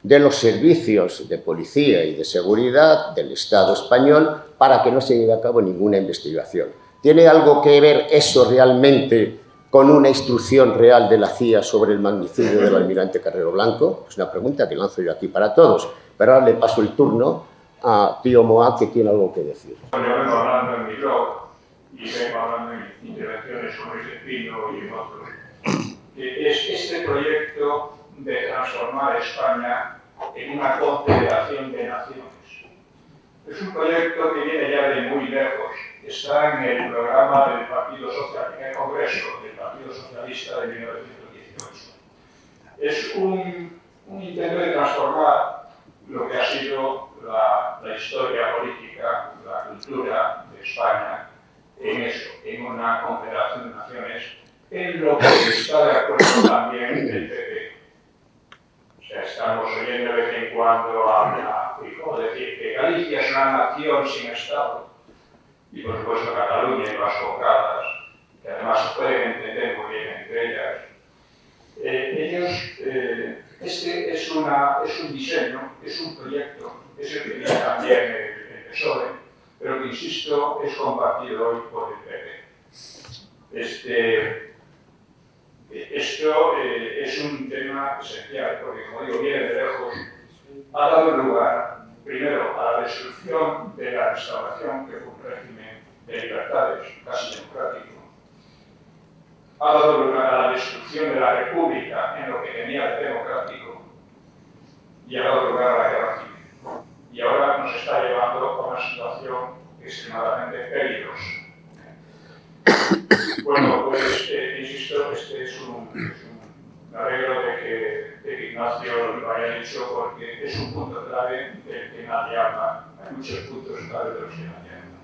A: de los servicios de policía y de seguridad del Estado español para que no se lleve a cabo ninguna investigación. ¿Tiene algo que ver eso realmente con una instrucción real de la CIA sobre el magnicidio del almirante Carrero Blanco? Es una pregunta que lanzo yo aquí para todos, pero ahora le paso el turno a Pío Moá, que tiene algo que decir.
C: Yo vengo hablando en mi blog y vengo hablando en intervenciones sobre ese pino y en otros. Es este proyecto de transformar España en una confederación de naciones. Es un proyecto que viene ya de muy lejos. Está en el programa del Partido Socialista, en el Congreso del Partido Socialista de 1918. Es un intento de transformar lo que ha sido la historia política, la cultura de España, en eso, en una confederación de naciones, en lo que está de acuerdo también el PP. O sea, estamos oyendo de vez en cuando a Feijóo decir que Galicia es una nación sin Estado, y por supuesto Cataluña y las Concadas, que además se pueden entender muy bien entre ellas. Este es un diseño, es un proyecto, es el que tiene también el PSOE, pero que, insisto, es compartido hoy por el PP. Esto es un tema esencial, porque, como digo, viene de lejos, ha dado lugar, primero, a la destrucción de la Restauración, que fue un régimen de libertades, casi democrático, ha dado lugar a la destrucción de la República en lo que tenía de democrático y ha dado lugar a la guerra civil. Y ahora nos está llevando a una situación extremadamente peligrosa. Bueno, pues insisto, este es un arreglo de que Ignacio lo haya dicho porque es un punto clave del que nadie habla. Hay muchos puntos clave de los que nadie habla.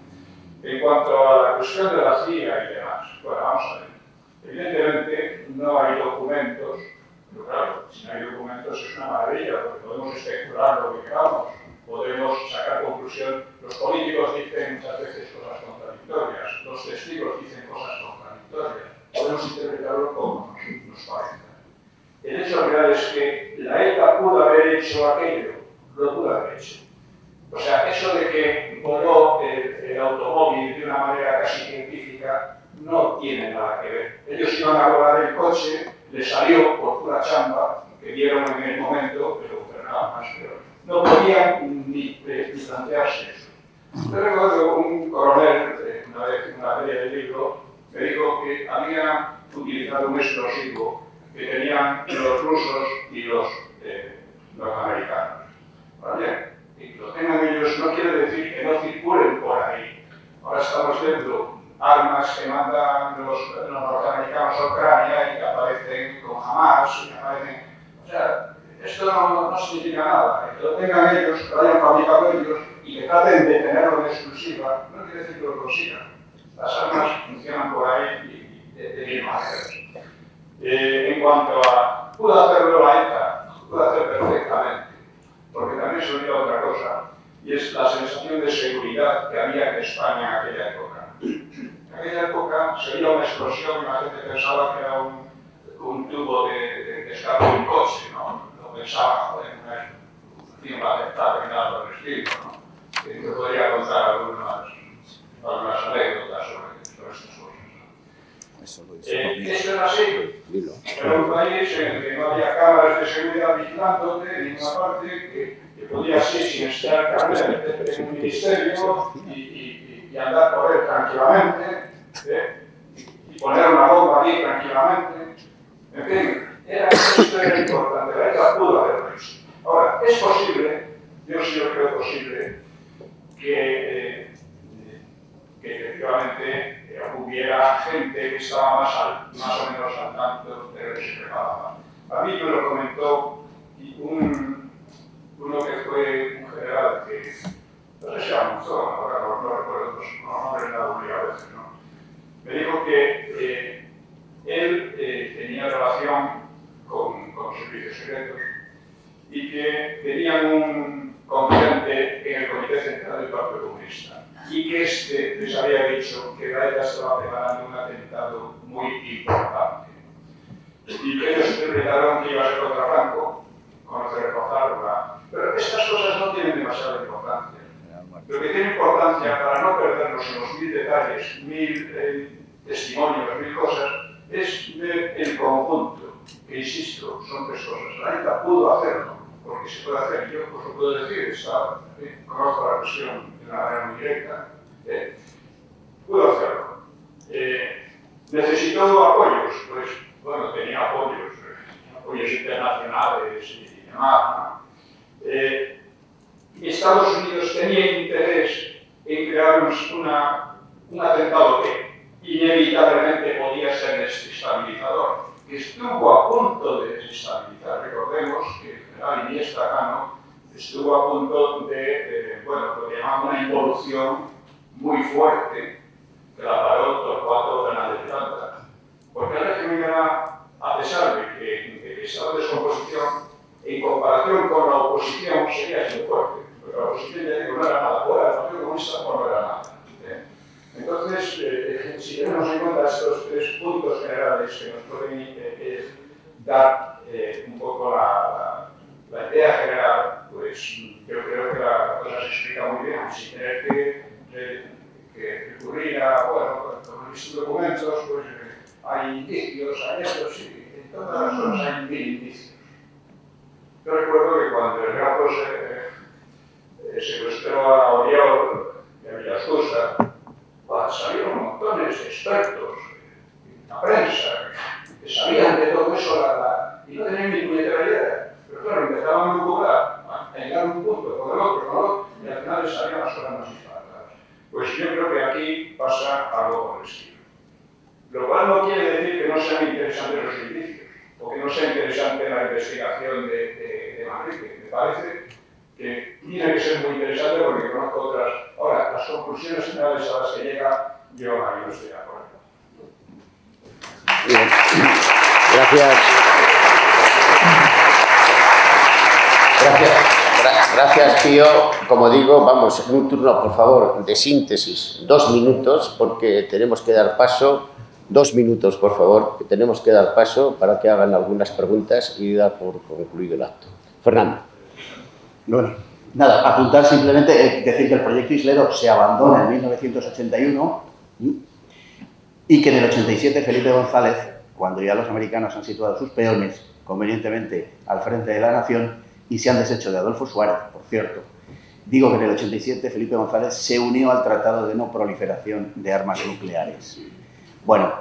C: En cuanto a la cuestión de la CIA y demás, bueno, vamos a ver. Evidentemente no hay documentos, pero claro, si no hay documentos es una maravilla, porque podemos especular lo que queramos, podemos sacar conclusión. Los políticos dicen muchas veces cosas contradictorias, los testigos dicen cosas contradictorias, podemos interpretarlo como nos parezca. El hecho real es que la ETA pudo haber hecho aquello, lo pudo haber hecho. O sea, eso de que voló el automóvil de una manera casi científica no tiene nada que ver. Ellos iban a volar el coche, les salió por pura chamba, que vieron en el momento, pero nada más, pero no podían ni plantearse eso. Yo recuerdo un coronel, una vez en una feria del libro, me dijo que había utilizado un explosivo que tenían los rusos y los americanos. ¿Vale? Y que lo tengan ellos no quiere decir que no circulen por ahí. Ahora estamos viendo armas que mandan los norteamericanos a Ucrania y que aparecen con Hamas, y que aparecen... O sea, esto no significa nada. Que lo tengan ellos, que lo hayan fabricado ellos y que traten de tenerlo en exclusiva, no quiere decir que lo consigan. Las armas funcionan por ahí y de mil maneras. En cuanto a... pudo hacerlo la ETA, pudo hacer perfectamente, porque también se olvida otra cosa, y es la sensación de seguridad que había en España en aquella época. En aquella época se oía una explosión y la gente pensaba que era un tubo de escape de un coche, ¿no? Lo pensaba, joder, una va a aceptar y nada por el estilo, ¿no? Que te podría contar algunas anécdotas sobre estas cosas. Esto era así. Era un país en el que no había cámaras de seguridad vigilándote en ninguna parte, que podías ir sin estar carnet en un ministerio y andar por él tranquilamente, y poner una bomba allí tranquilamente. En fin, esto era importante, la ETA pudo haberlo hecho. Ahora, es posible, yo sí lo creo posible, que efectivamente hubiera gente que estaba más o menos al tanto de lo que se preparaba. A mí me lo comentó uno que fue un general que, no sé si era Monzón, ahora no recuerdo los nombres, nada a veces, ¿no? Me dijo que él tenía relación con servicios secretos y que tenían un confidente en el Comité Central del Partido Comunista y que les había dicho que la ETA estaba preparando un atentado muy importante y que ellos interpretaron que iba a ser contra Franco, conocer reforzarla. Pero estas cosas no tienen demasiada importancia. Lo que tiene importancia, para no perdernos en los 1000 detalles, 1000 testimonios, 1000 cosas, es ver el conjunto, que insisto, son 3 cosas. La ETA pudo hacerlo, porque se puede hacer, yo os lo puedo decir, conozco la cuestión de una manera muy directa, pudo hacerlo. ¿Necesitó apoyos? Pues, bueno, tenía apoyos internacionales y demás, ¿no? Estados Unidos tenía interés en crear un atentado que inevitablemente podía ser desestabilizador, que estuvo a punto de desestabilizar. Recordemos que el general Iniesta Cano estuvo a punto de lo que llamaba una involución muy fuerte, que la paró Torcuato Fernández de Planta. Porque el régimen era, a pesar de que estaba en descomposición, en comparación con la oposición seguía siendo fuerte. Porque la oposición, ya digo, no era nada. Fuera del Partido Comunista no era nada. Entonces, si tenemos en cuenta estos 3 puntos generales que nos pueden dar un poco la idea general, pues yo creo que la cosa se explica muy bien, sin tener que recurrir a, con mis documentos, pues hay indicios, hay estos, y en todas las cosas hay 1000 indicios. Yo recuerdo que cuando el gato secuestró a Oriol y a Villascusa, salieron montones de expertos en la prensa creo que aquí pasa algo por el estilo. Lo cual no quiere decir que no sean interesantes los indicios, o que no sea interesante la investigación de Manrique. Me parece que tiene que ser muy interesante porque conozco otras. Ahora, las conclusiones finales a las que llega, yo ahí no estoy de acuerdo.
A: Bien. Gracias. Gracias, Pío. Como digo, vamos, en un turno, por favor, de síntesis, 2 minutos, porque tenemos que dar paso. 2 minutos, por favor, que tenemos que dar paso para que hagan algunas preguntas y dar por concluido el acto. Fernando.
E: Bueno, nada, apuntar simplemente, decir que el proyecto Islero se abandona en 1981 y que en el 87 Felipe González, cuando ya los americanos han situado sus peones convenientemente al frente de la nación y se han deshecho de Adolfo Suárez, por cierto, digo que en el 87 Felipe González se unió al Tratado de No Proliferación de Armas Nucleares. Bueno,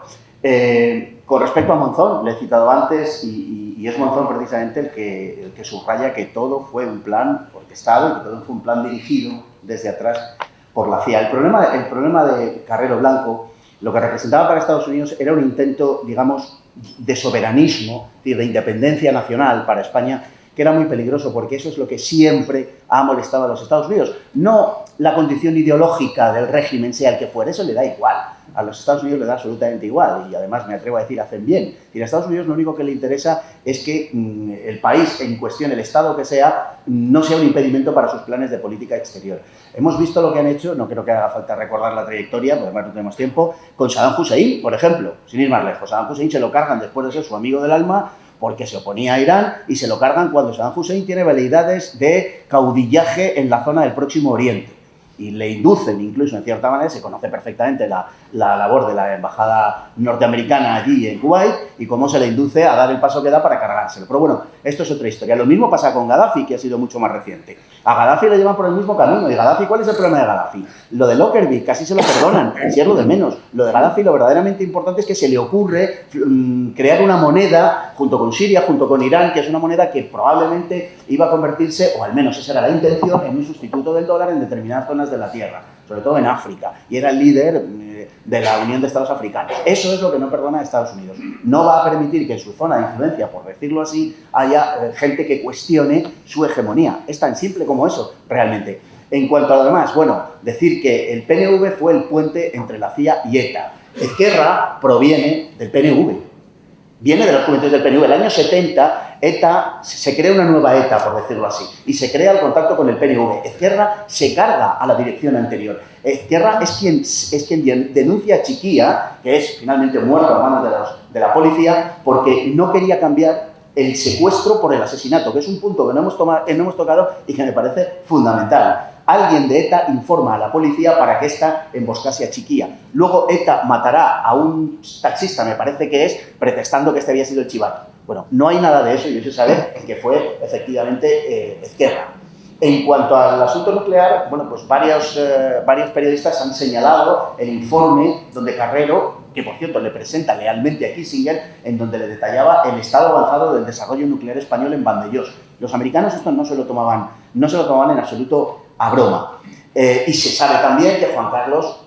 E: con respecto a Monzón, le he citado antes y es Monzón precisamente el que subraya que todo fue un plan orquestado y que todo fue un plan dirigido desde atrás por la CIA. El problema de Carrero Blanco, lo que representaba para Estados Unidos era un intento, digamos, de soberanismo, es decir, de independencia nacional para España, que era muy peligroso porque eso es lo que siempre ha molestado a los Estados Unidos. No la condición ideológica del régimen, sea el que fuera, eso le da igual. A los Estados Unidos le da absolutamente igual y además me atrevo a decir, hacen bien. Y a Estados Unidos lo único que le interesa es que el país en cuestión, el Estado que sea, no sea un impedimento para sus planes de política exterior. Hemos visto lo que han hecho, no creo que haga falta recordar la trayectoria, porque además no tenemos tiempo, con Saddam Hussein, por ejemplo, sin ir más lejos. Saddam Hussein se lo cargan después de ser su amigo del alma, porque se oponía a Irán, y se lo cargan cuando Saddam Hussein tiene veleidades de caudillaje en la zona del Próximo Oriente. Y le inducen, incluso en cierta manera, se conoce perfectamente la labor de la embajada norteamericana allí en Kuwait y cómo se le induce a dar el paso que da para cargárselo. Pero bueno, esto es otra historia. Lo mismo pasa con Gaddafi, que ha sido mucho más reciente. A Gaddafi le llevan por el mismo camino. ¿Y Gaddafi cuál es el problema de Gaddafi? Lo de Lockerbie, casi se lo perdonan, si es lo de menos. Lo de Gaddafi, lo verdaderamente importante es que se le ocurre crear una moneda junto con Siria, junto con Irán, que es una moneda que probablemente iba a convertirse, o al menos esa era la intención, en un sustituto del dólar en determinadas zonas de la Tierra, sobre todo en África, y era el líder de la Unión de Estados Africanos. Eso es lo que no perdona a Estados Unidos. No va a permitir que en su zona de influencia, por decirlo así, haya gente que cuestione su hegemonía. Es tan simple como eso, realmente. En cuanto a lo demás, bueno, decir que el PNV fue el puente entre la CIA y ETA. Ezquerra proviene del PNV. Viene de los comienzos del PNV. El año 70, ETA, se crea una nueva ETA, por decirlo así, y se crea el contacto con el PNV. Ezquerra se carga a la dirección anterior. Ezquerra es quien denuncia a Chiquía, que es finalmente muerto a manos de la policía, porque no quería cambiar el secuestro por el asesinato, que es un punto que no hemos tocado y que me parece fundamental. Alguien de ETA informa a la policía para que ésta emboscase a Chiquía. Luego ETA matará a un taxista, me parece que es, pretextando que este había sido el chivato. Bueno, no hay nada de eso y yo sé saber que fue efectivamente Ezquerra. En cuanto al asunto nuclear, bueno, pues varios periodistas han señalado el informe donde Carrero, que por cierto le presenta lealmente a Kissinger, en donde le detallaba el estado avanzado del desarrollo nuclear español en Vandellós. Los americanos esto no se lo tomaban en absoluto a broma. Y se sabe también que Juan Carlos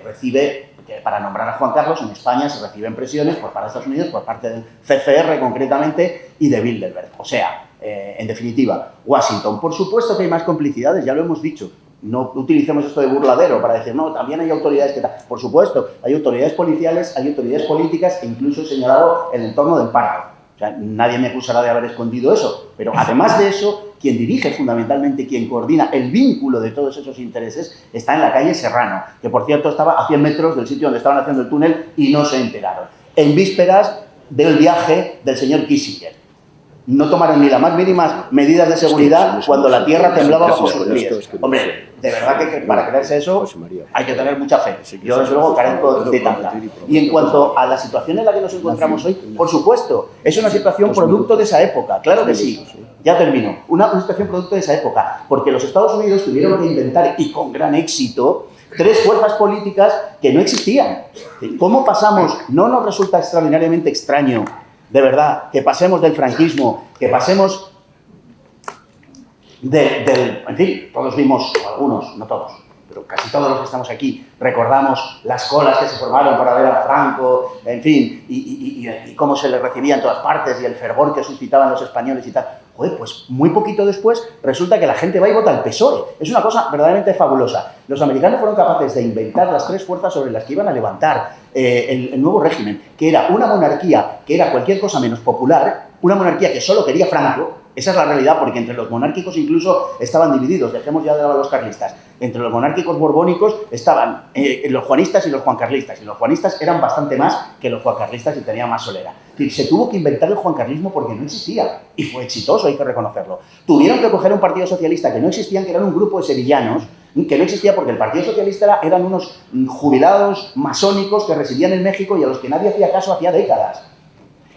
E: recibe, que para nombrar a Juan Carlos en España se reciben presiones por parte de Estados Unidos, por parte del CCR concretamente y de Bilderberg. O sea, en definitiva, Washington. Por supuesto que hay más complicidades, ya lo hemos dicho. No utilicemos esto de burladero para decir, no, también hay autoridades que tal. Por supuesto, hay autoridades policiales, hay autoridades políticas e incluso he señalado el entorno del páramo. O sea, nadie me acusará de haber escondido eso. Pero además de eso, quien dirige fundamentalmente, quien coordina el vínculo de todos esos intereses, está en la calle Serrano, que por cierto estaba a 100 metros del sitio donde estaban haciendo el túnel y no se enteraron. En vísperas del viaje del señor Kissinger. No tomaron ni las más mínimas medidas de seguridad cuando la tierra temblaba bajo sus pies. Hombre, de verdad que para creerse eso hay que tener mucha fe. Yo desde luego carezco de tanta. Y en cuanto a la situación en la que nos encontramos hoy, por supuesto, es una situación producto de esa época, claro que sí. Ya termino. Una situación producto de esa época, porque los Estados Unidos tuvieron que inventar, y con gran éxito, 3 fuerzas políticas que no existían. ¿Cómo pasamos? No nos resulta extraordinariamente extraño, de verdad, que pasemos del franquismo, que pasemos en fin, todos vimos, algunos, no todos, pero casi todos los que estamos aquí recordamos las colas que se formaron para ver a Franco, en fin, y cómo se le recibía en todas partes y el fervor que suscitaban los españoles y tal. Joder, pues muy poquito después resulta que la gente va y vota al PSOE. Es una cosa verdaderamente fabulosa. Los americanos fueron capaces de inventar las tres fuerzas sobre las que iban a levantar el nuevo régimen, que era una monarquía que era cualquier cosa menos popular, una monarquía que solo quería Franco. Esa es la realidad, porque entre los monárquicos incluso estaban divididos, dejemos ya de lado a los carlistas. Entre los monárquicos borbónicos estaban los juanistas y los juancarlistas, y los juanistas eran bastante más que los juancarlistas y tenían más solera. Es decir, se tuvo que inventar el juancarlismo porque no existía, y fue exitoso, hay que reconocerlo. Tuvieron que coger un partido socialista que no existían, que eran un grupo de sevillanos, que no existía porque el Partido Socialista eran unos jubilados masónicos que residían en México y a los que nadie hacía caso hacía décadas.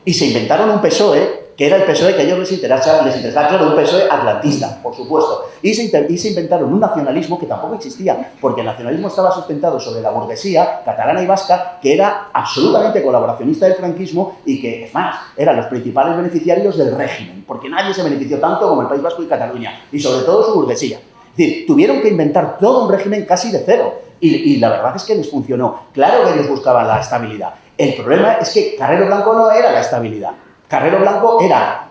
E: Y se inventaron un PSOE, que era el PSOE que a ellos les interesaba, claro, un PSOE atlantista, por supuesto. Y se inventaron un nacionalismo que tampoco existía, porque el nacionalismo estaba sustentado sobre la burguesía catalana y vasca, que era absolutamente colaboracionista del franquismo y que, es más, eran los principales beneficiarios del régimen, porque nadie se benefició tanto como el País Vasco y Cataluña, y sobre todo su burguesía. Es decir, tuvieron que inventar todo un régimen casi de cero, y la verdad es que les funcionó. Claro que ellos buscaban la estabilidad. El problema es que Carrero Blanco no era la estabilidad. Carrero Blanco era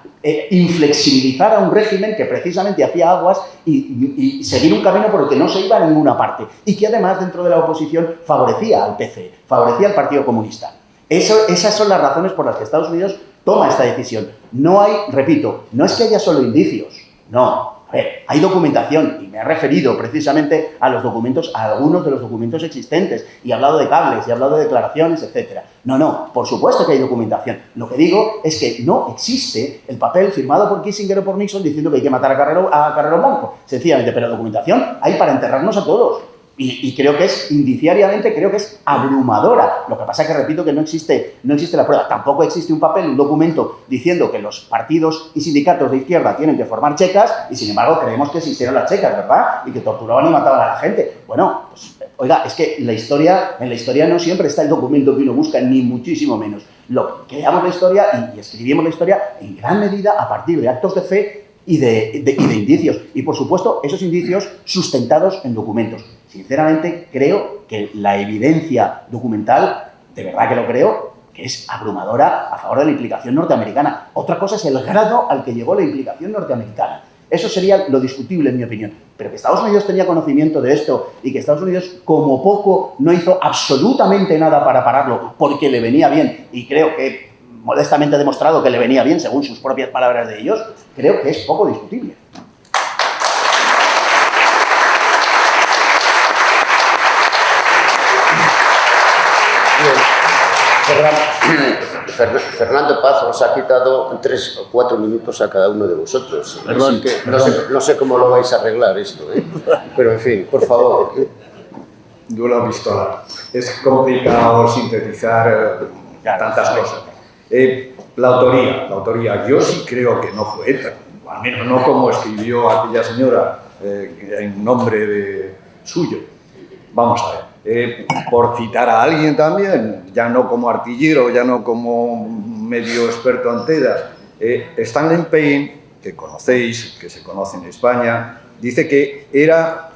E: inflexibilizar a un régimen que precisamente hacía aguas y seguir un camino por el que no se iba a ninguna parte y que además dentro de la oposición favorecía al PC, favorecía al Partido Comunista. Esas son las razones por las que Estados Unidos toma esta decisión. No hay, repito, no es que haya solo indicios, no. A ver, hay documentación y me he referido precisamente a los documentos, a algunos de los documentos existentes y he hablado de cables, y he hablado de declaraciones, etc. No, por supuesto que hay documentación. Lo que digo es que no existe el papel firmado por Kissinger o por Nixon diciendo que hay que matar a Carrero Blanco, sencillamente, pero documentación hay para enterrarnos a todos. Y creo que es, indiciariamente, creo que es abrumadora. Lo que pasa es que, repito, que no existe la prueba. Tampoco existe un papel, un documento, diciendo que los partidos y sindicatos de izquierda tienen que formar checas y, sin embargo, creemos que existieron las checas, ¿verdad? Y que torturaban y mataban a la gente. Bueno, pues, oiga, es que en la historia no siempre está el documento que uno busca, ni muchísimo menos. Creamos la historia y escribimos la historia en gran medida a partir de actos de fe y de indicios. Y, por supuesto, esos indicios sustentados en documentos. Sinceramente, creo que la evidencia documental, de verdad que lo creo, que es abrumadora a favor de la implicación norteamericana. Otra cosa es el grado al que llegó la implicación norteamericana. Eso sería lo discutible, en mi opinión. Pero que Estados Unidos tenía conocimiento de esto y que Estados Unidos, como poco, no hizo absolutamente nada para pararlo porque le venía bien, y creo que modestamente ha demostrado que le venía bien, según sus propias palabras de ellos, creo que es poco discutible.
A: Fernando Paz os ha quitado 3 o 4 minutos a cada uno de vosotros.
E: Perdón,
A: no sé cómo lo vais a arreglar esto, ¿eh? Pero en fin, por favor.
B: Duelo pistola. Es complicado sintetizar tantas cosas. La autoría. Yo sí creo que no fue ETA, al menos no como escribió aquella señora en nombre de suyo. Vamos a ver. Por citar a alguien también, ya no como artillero, ya no como medio experto en tedas, Stanley Payne, que conocéis, que se conoce en España, dice que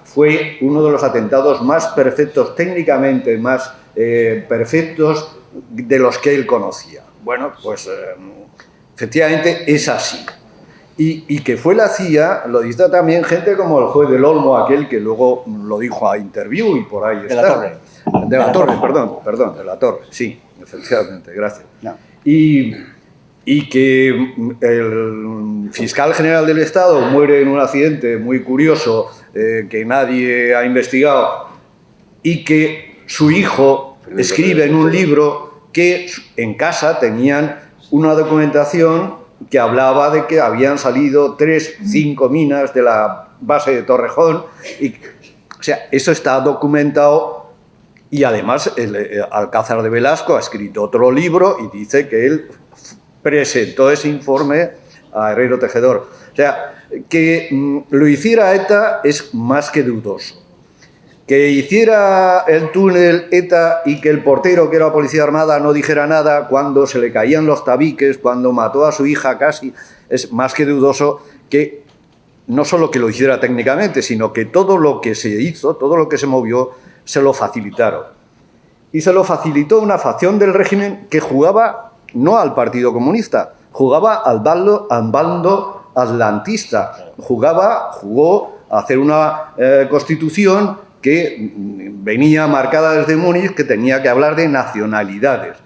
B: fue uno de los atentados más perfectos, técnicamente más perfectos de los que él conocía. Bueno, pues efectivamente es así. Y que fue la CIA, lo dice también gente como el juez del Olmo, aquel que luego lo dijo a Interview y por ahí está. De la Torre, perdón, de la Torre, sí, efectivamente, gracias. No. Y que el fiscal general del Estado muere en un accidente muy curioso que nadie ha investigado y que su hijo escribe en un libro que en casa tenían una documentación que hablaba de que habían salido 5 minas de la base de Torrejón. O sea, eso está documentado y además Alcázar de Velasco ha escrito otro libro y dice que él presentó ese informe a Herrero Tejedor. O sea, que lo hiciera ETA es más que dudoso. Que hiciera el túnel ETA y que el portero, que era policía armada, no dijera nada cuando se le caían los tabiques, cuando mató a su hija casi, es más que dudoso que no solo que lo hiciera técnicamente, sino que todo lo que se hizo, todo lo que se movió, se lo facilitaron. Y se lo facilitó una facción del régimen que jugaba no al Partido Comunista, jugaba al bando atlantista, jugó a hacer una constitución que venía marcada desde Múnich, que tenía que hablar de nacionalidades,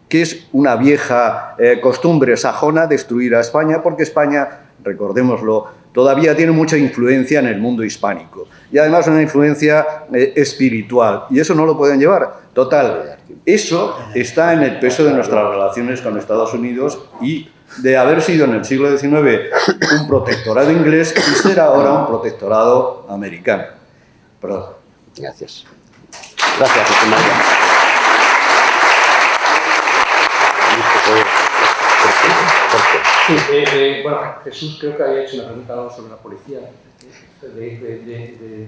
B: que es una vieja costumbre sajona destruir a España, porque España, recordémoslo, todavía tiene mucha influencia en el mundo hispánico y además una influencia espiritual, y eso no lo pueden llevar. Total, eso está en el peso de nuestras relaciones con Estados Unidos y de haber sido en el siglo XIX un protectorado inglés y ser ahora un protectorado americano. Perdón.
A: Gracias. Gracias, José María.
D: Sí, bueno, Jesús creo que había hecho una pregunta sobre la policía.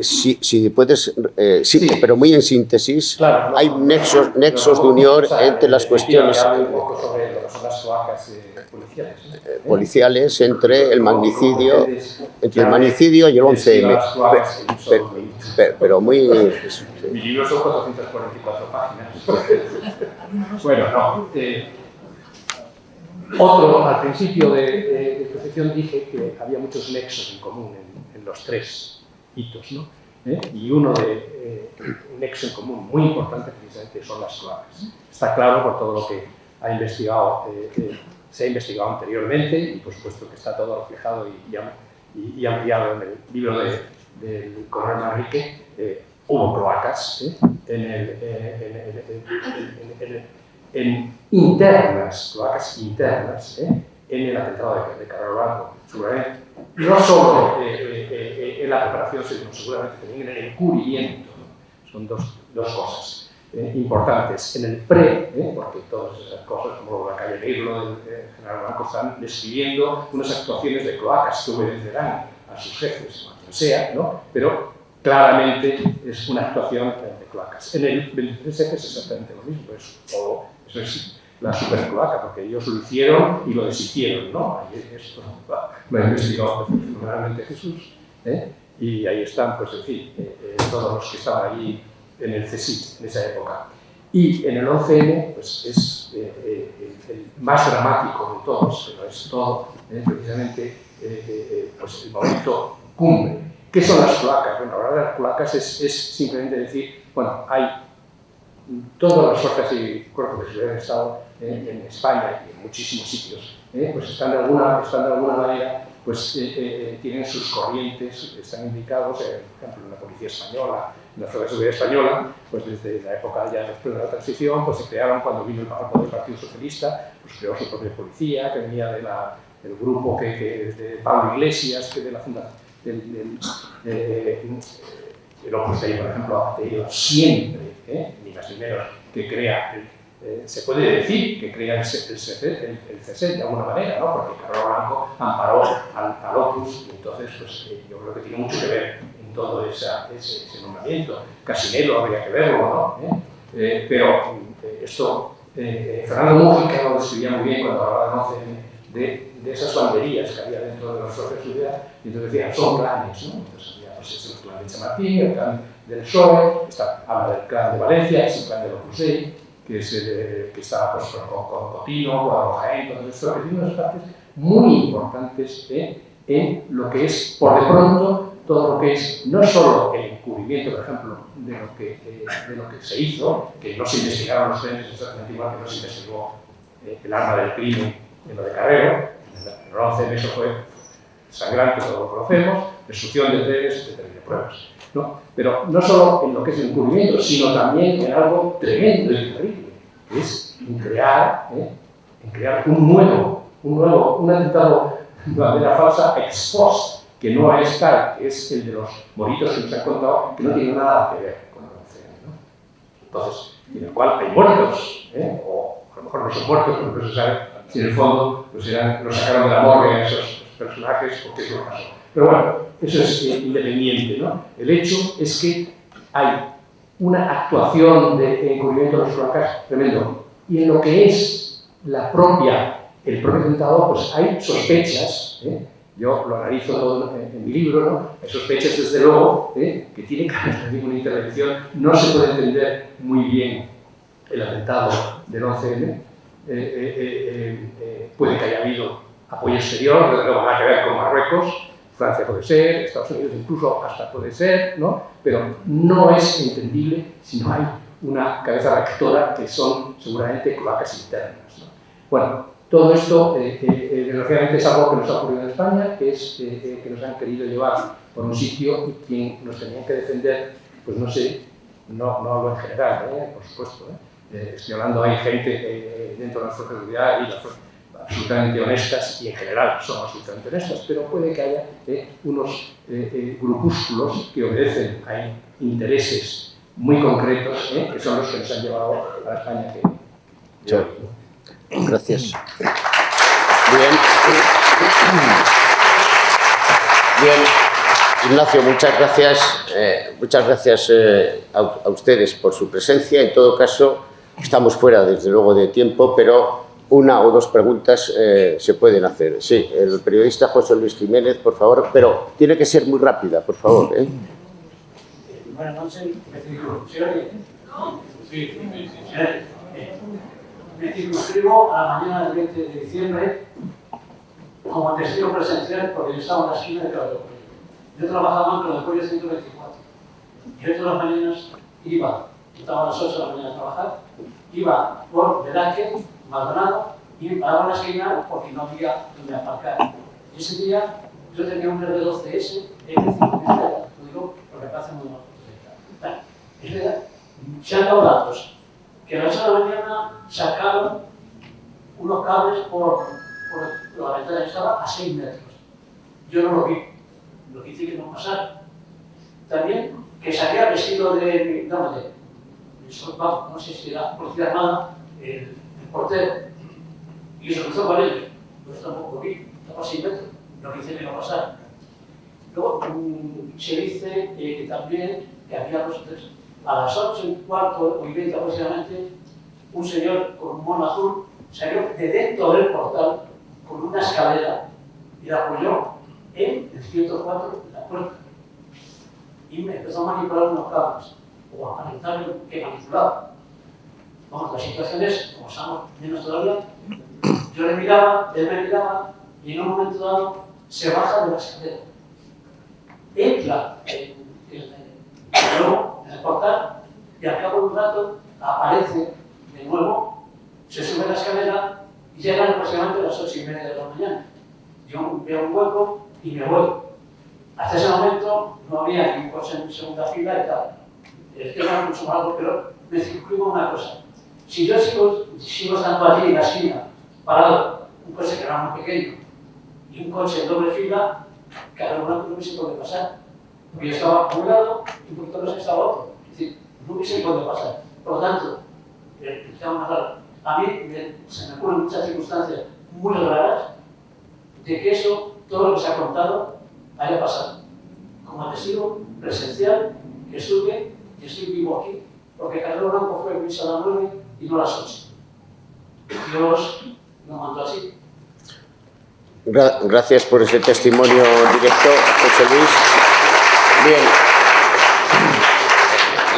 A: Sí, puedes, sí, pero muy en síntesis.
D: Claro,
A: hay nexos de unión entre las cuestiones
D: un poco sobre lo que son las cloacas policiales, ¿no?
A: policiales, entre el magnicidio y el 11M. Pero muy...
D: Mi libro son 444 páginas. Bueno, no. Al principio de exposición dije que había muchos nexos en común en los tres hitos, ¿no? Y un nexo en común muy importante precisamente son las cloacas. Está claro por todo lo que se ha investigado anteriormente y por supuesto que está todo reflejado y ampliado en el libro del coronel Manrique. Hubo cloacas cloacas internas, en el atentado de Carrero Blanco, seguramente, no solo en la preparación, sino seguramente también en el encubrimiento, ¿no? Son dos cosas importantes. En el porque todas esas cosas, como la calle Negro del general Blanco, están describiendo unas actuaciones de cloacas que obedecerán a sus jefes, a quien sea, ¿no? Pero claramente es una actuación de cloacas. En el 23F es exactamente lo mismo, eso es la supercloaca, porque ellos lo hicieron y lo deshicieron, ¿no? Esto lo ha investigado fenomenalmente Jesús, y ahí están, pues en fin, todos los que estaban allí en el CSIC en esa época. Y en el 11M, pues es el más dramático de todos, pero es todo precisamente pues el momento cumbre. ¿Qué son las cloacas? Bueno, hablar de las cloacas es simplemente decir, bueno, hay todas las fuerzas y cuerpos de seguridad del Estado en España y en muchísimos sitios, pues están de alguna manera, pues tienen sus corrientes, están indicados, por ejemplo, en la Policía Española, en la Fuerza de Seguridad Española, pues desde la época ya después de la transición, pues se crearon cuando vino el Partido Socialista, pues creó su propia policía, que venía del grupo de Pablo Iglesias, que de la fundación, el Opus Dei, por ejemplo, ha tenido siempre, ni más ni menos, que crea, se puede decir que crea el CSE de alguna manera, ¿no? Porque Carrero Blanco amparó al Opus, y entonces pues, yo creo que tiene mucho que ver en todo ese nombramiento. Casinello habría que verlo, ¿no? Pero esto, Fernando Mújica lo describía muy bien cuando hablaba de esas banderías que había dentro de los fuerzas de seguridad, y entonces decían, son clanes, ¿no? Entonces había pues, el clan de Chamartín, el clan del PSOE, habla del clan de Valencia, es el clan del Opus Dei, que está pues, con Cotino, con Jaén, con todo esto, que tiene unas partes muy importantes en lo que es, por de pronto, todo lo que es, no solo el encubrimiento, por ejemplo, de lo que se hizo, que no se investigaron los trenes exactamente igual que no se investigó el arma del crimen en lo de Carrero, en el 11 eso fue sangrante, todos lo conocemos, destrucción de trenes, etcétera, de pruebas, ¿no? Pero no solo en lo que es el encubrimiento, sino también en algo tremendo y terrible, que es en crear un atentado de bandera falsa ex post, que no es tal, que es el de los moritos que nos han contado, que no tiene nada que ver con el 11, ¿no? Entonces, en el cual hay muertos, o a lo mejor no son muertos, pero no se sabe si en el fondo pues los sacaron de la morgue a esos personajes, porque eso pasó. Pero bueno, eso es independiente, ¿no? El hecho es que hay una actuación de encubrimiento de los cloacas tremendo. Y en lo que es el propio atentado, pues hay sospechas Yo lo analizo todo en mi libro, ¿no? Hay sospechas, desde luego, que tiene que haber también una intervención. No se puede entender muy bien el atentado del 11M. Puede que haya habido apoyo exterior, desde luego nada que ver con Marruecos, Francia puede ser, Estados Unidos incluso hasta puede ser, ¿no? Pero no es entendible si no hay una cabeza rectora que son seguramente cloacas internas, ¿no? Bueno, todo esto desgraciadamente es algo que nos ha ocurrido en España, que es que nos han querido llevar por un sitio y quien nos tenían que defender, pues no sé, no hablo en general, por supuesto, estoy hablando, hay gente dentro de las fuerzas de seguridad y las fuerzas absolutamente honestas y en general son absolutamente honestas, pero puede que haya unos grupúsculos que obedecen a intereses muy concretos, que son los que nos han llevado a la España que...
A: Gracias. Bien, Ignacio, muchas gracias a ustedes por su presencia. En todo caso, estamos fuera, desde luego, de tiempo, pero una o dos preguntas se pueden hacer. Sí, el periodista José Luis Jiménez, por favor, pero tiene que ser muy rápida, por favor.
F: Buenas noches, me circunscribo a la mañana del 20 de diciembre como testigo presencial porque yo estaba en la esquina de Caballo. Yo trabajaba en el Cuello 124. Yo todas las mañanas iba, estaba a las 8 de la mañana a trabajar, iba por Velázquez, Maldonado, y paraba en la esquina porque no había donde aparcar. Y ese día yo tenía un RB12S, lo digo porque parece muy mal. Se han dado datos que a las 8 de la mañana sacaron unos cables por la ventana que estaba a 6 metros. Yo no lo vi, lo que hice que no pasara. También que salía vestido no sé si era policía armada, el portero, y se cruzó con ellos. Yo tampoco lo vi, estaba a 6 metros, lo que hice que no pasara. Luego se dice que también que había a las 8:15 aproximadamente, un señor con un mono azul salió de dentro del portal con una escalera y la apoyó en el 104 de la puerta. Y me empezó a manipular unos cables, o a aparentar que manipulaba. Vamos, la situación es, como estamos menos todavía, yo le miraba, él me miraba, y en un momento dado se baja de la escalera. Entra en el portal y al cabo de un rato aparece de nuevo, se sube a la escalera y llegan aproximadamente a las 8:30 de la mañana. Yo veo un hueco y me voy. Hasta ese momento no había ni un coche en segunda fila y tal. El tema es mucho más largo, pero me circunscribo una cosa. Si yo sigo estando allí en la esquina, parado, un coche que era muy pequeño y un coche en doble fila, cada uno no hubiese podido pasar. Porque yo estaba a un lado y un poquito más estaba otro. Es decir, no hubiese podido pasar. Por lo tanto, el tema más raro. A mí se me ocurren muchas circunstancias muy raras de que eso, todo lo que se ha contado, haya pasado. Como testigo presencial, que estuve y estoy vivo aquí, porque Carrero Blanco fue misa a las 9 y no a las 8. Dios nos mandó así.
A: Gracias por ese testimonio directo, José Luis. Bien,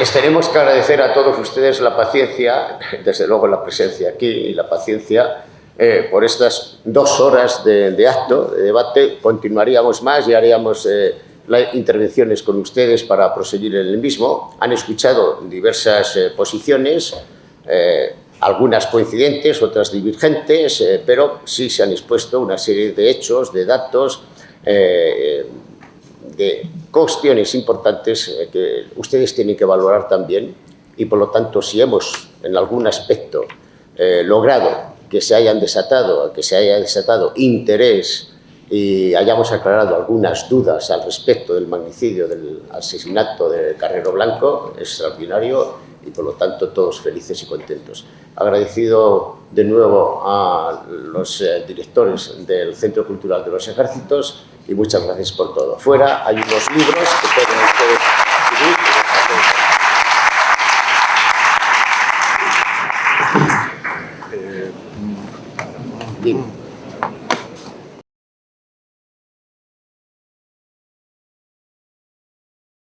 A: les tenemos que agradecer a todos ustedes la paciencia, desde luego la presencia aquí y la paciencia por estas 2 horas de acto, de debate. Continuaríamos más y haríamos las intervenciones con ustedes para proseguir en el mismo. Han escuchado diversas posiciones, algunas coincidentes, otras divergentes, pero sí se han expuesto una serie de hechos, de datos, de cuestiones importantes que ustedes tienen que valorar también y, por lo tanto, si hemos en algún aspecto logrado que se haya desatado interés y hayamos aclarado algunas dudas al respecto del magnicidio del asesinato de Carrero Blanco, extraordinario y, por lo tanto, todos felices y contentos. Agradecido de nuevo a los directores del Centro Cultural de los Ejércitos y muchas gracias por todo. Fuera hay unos libros que pueden ustedes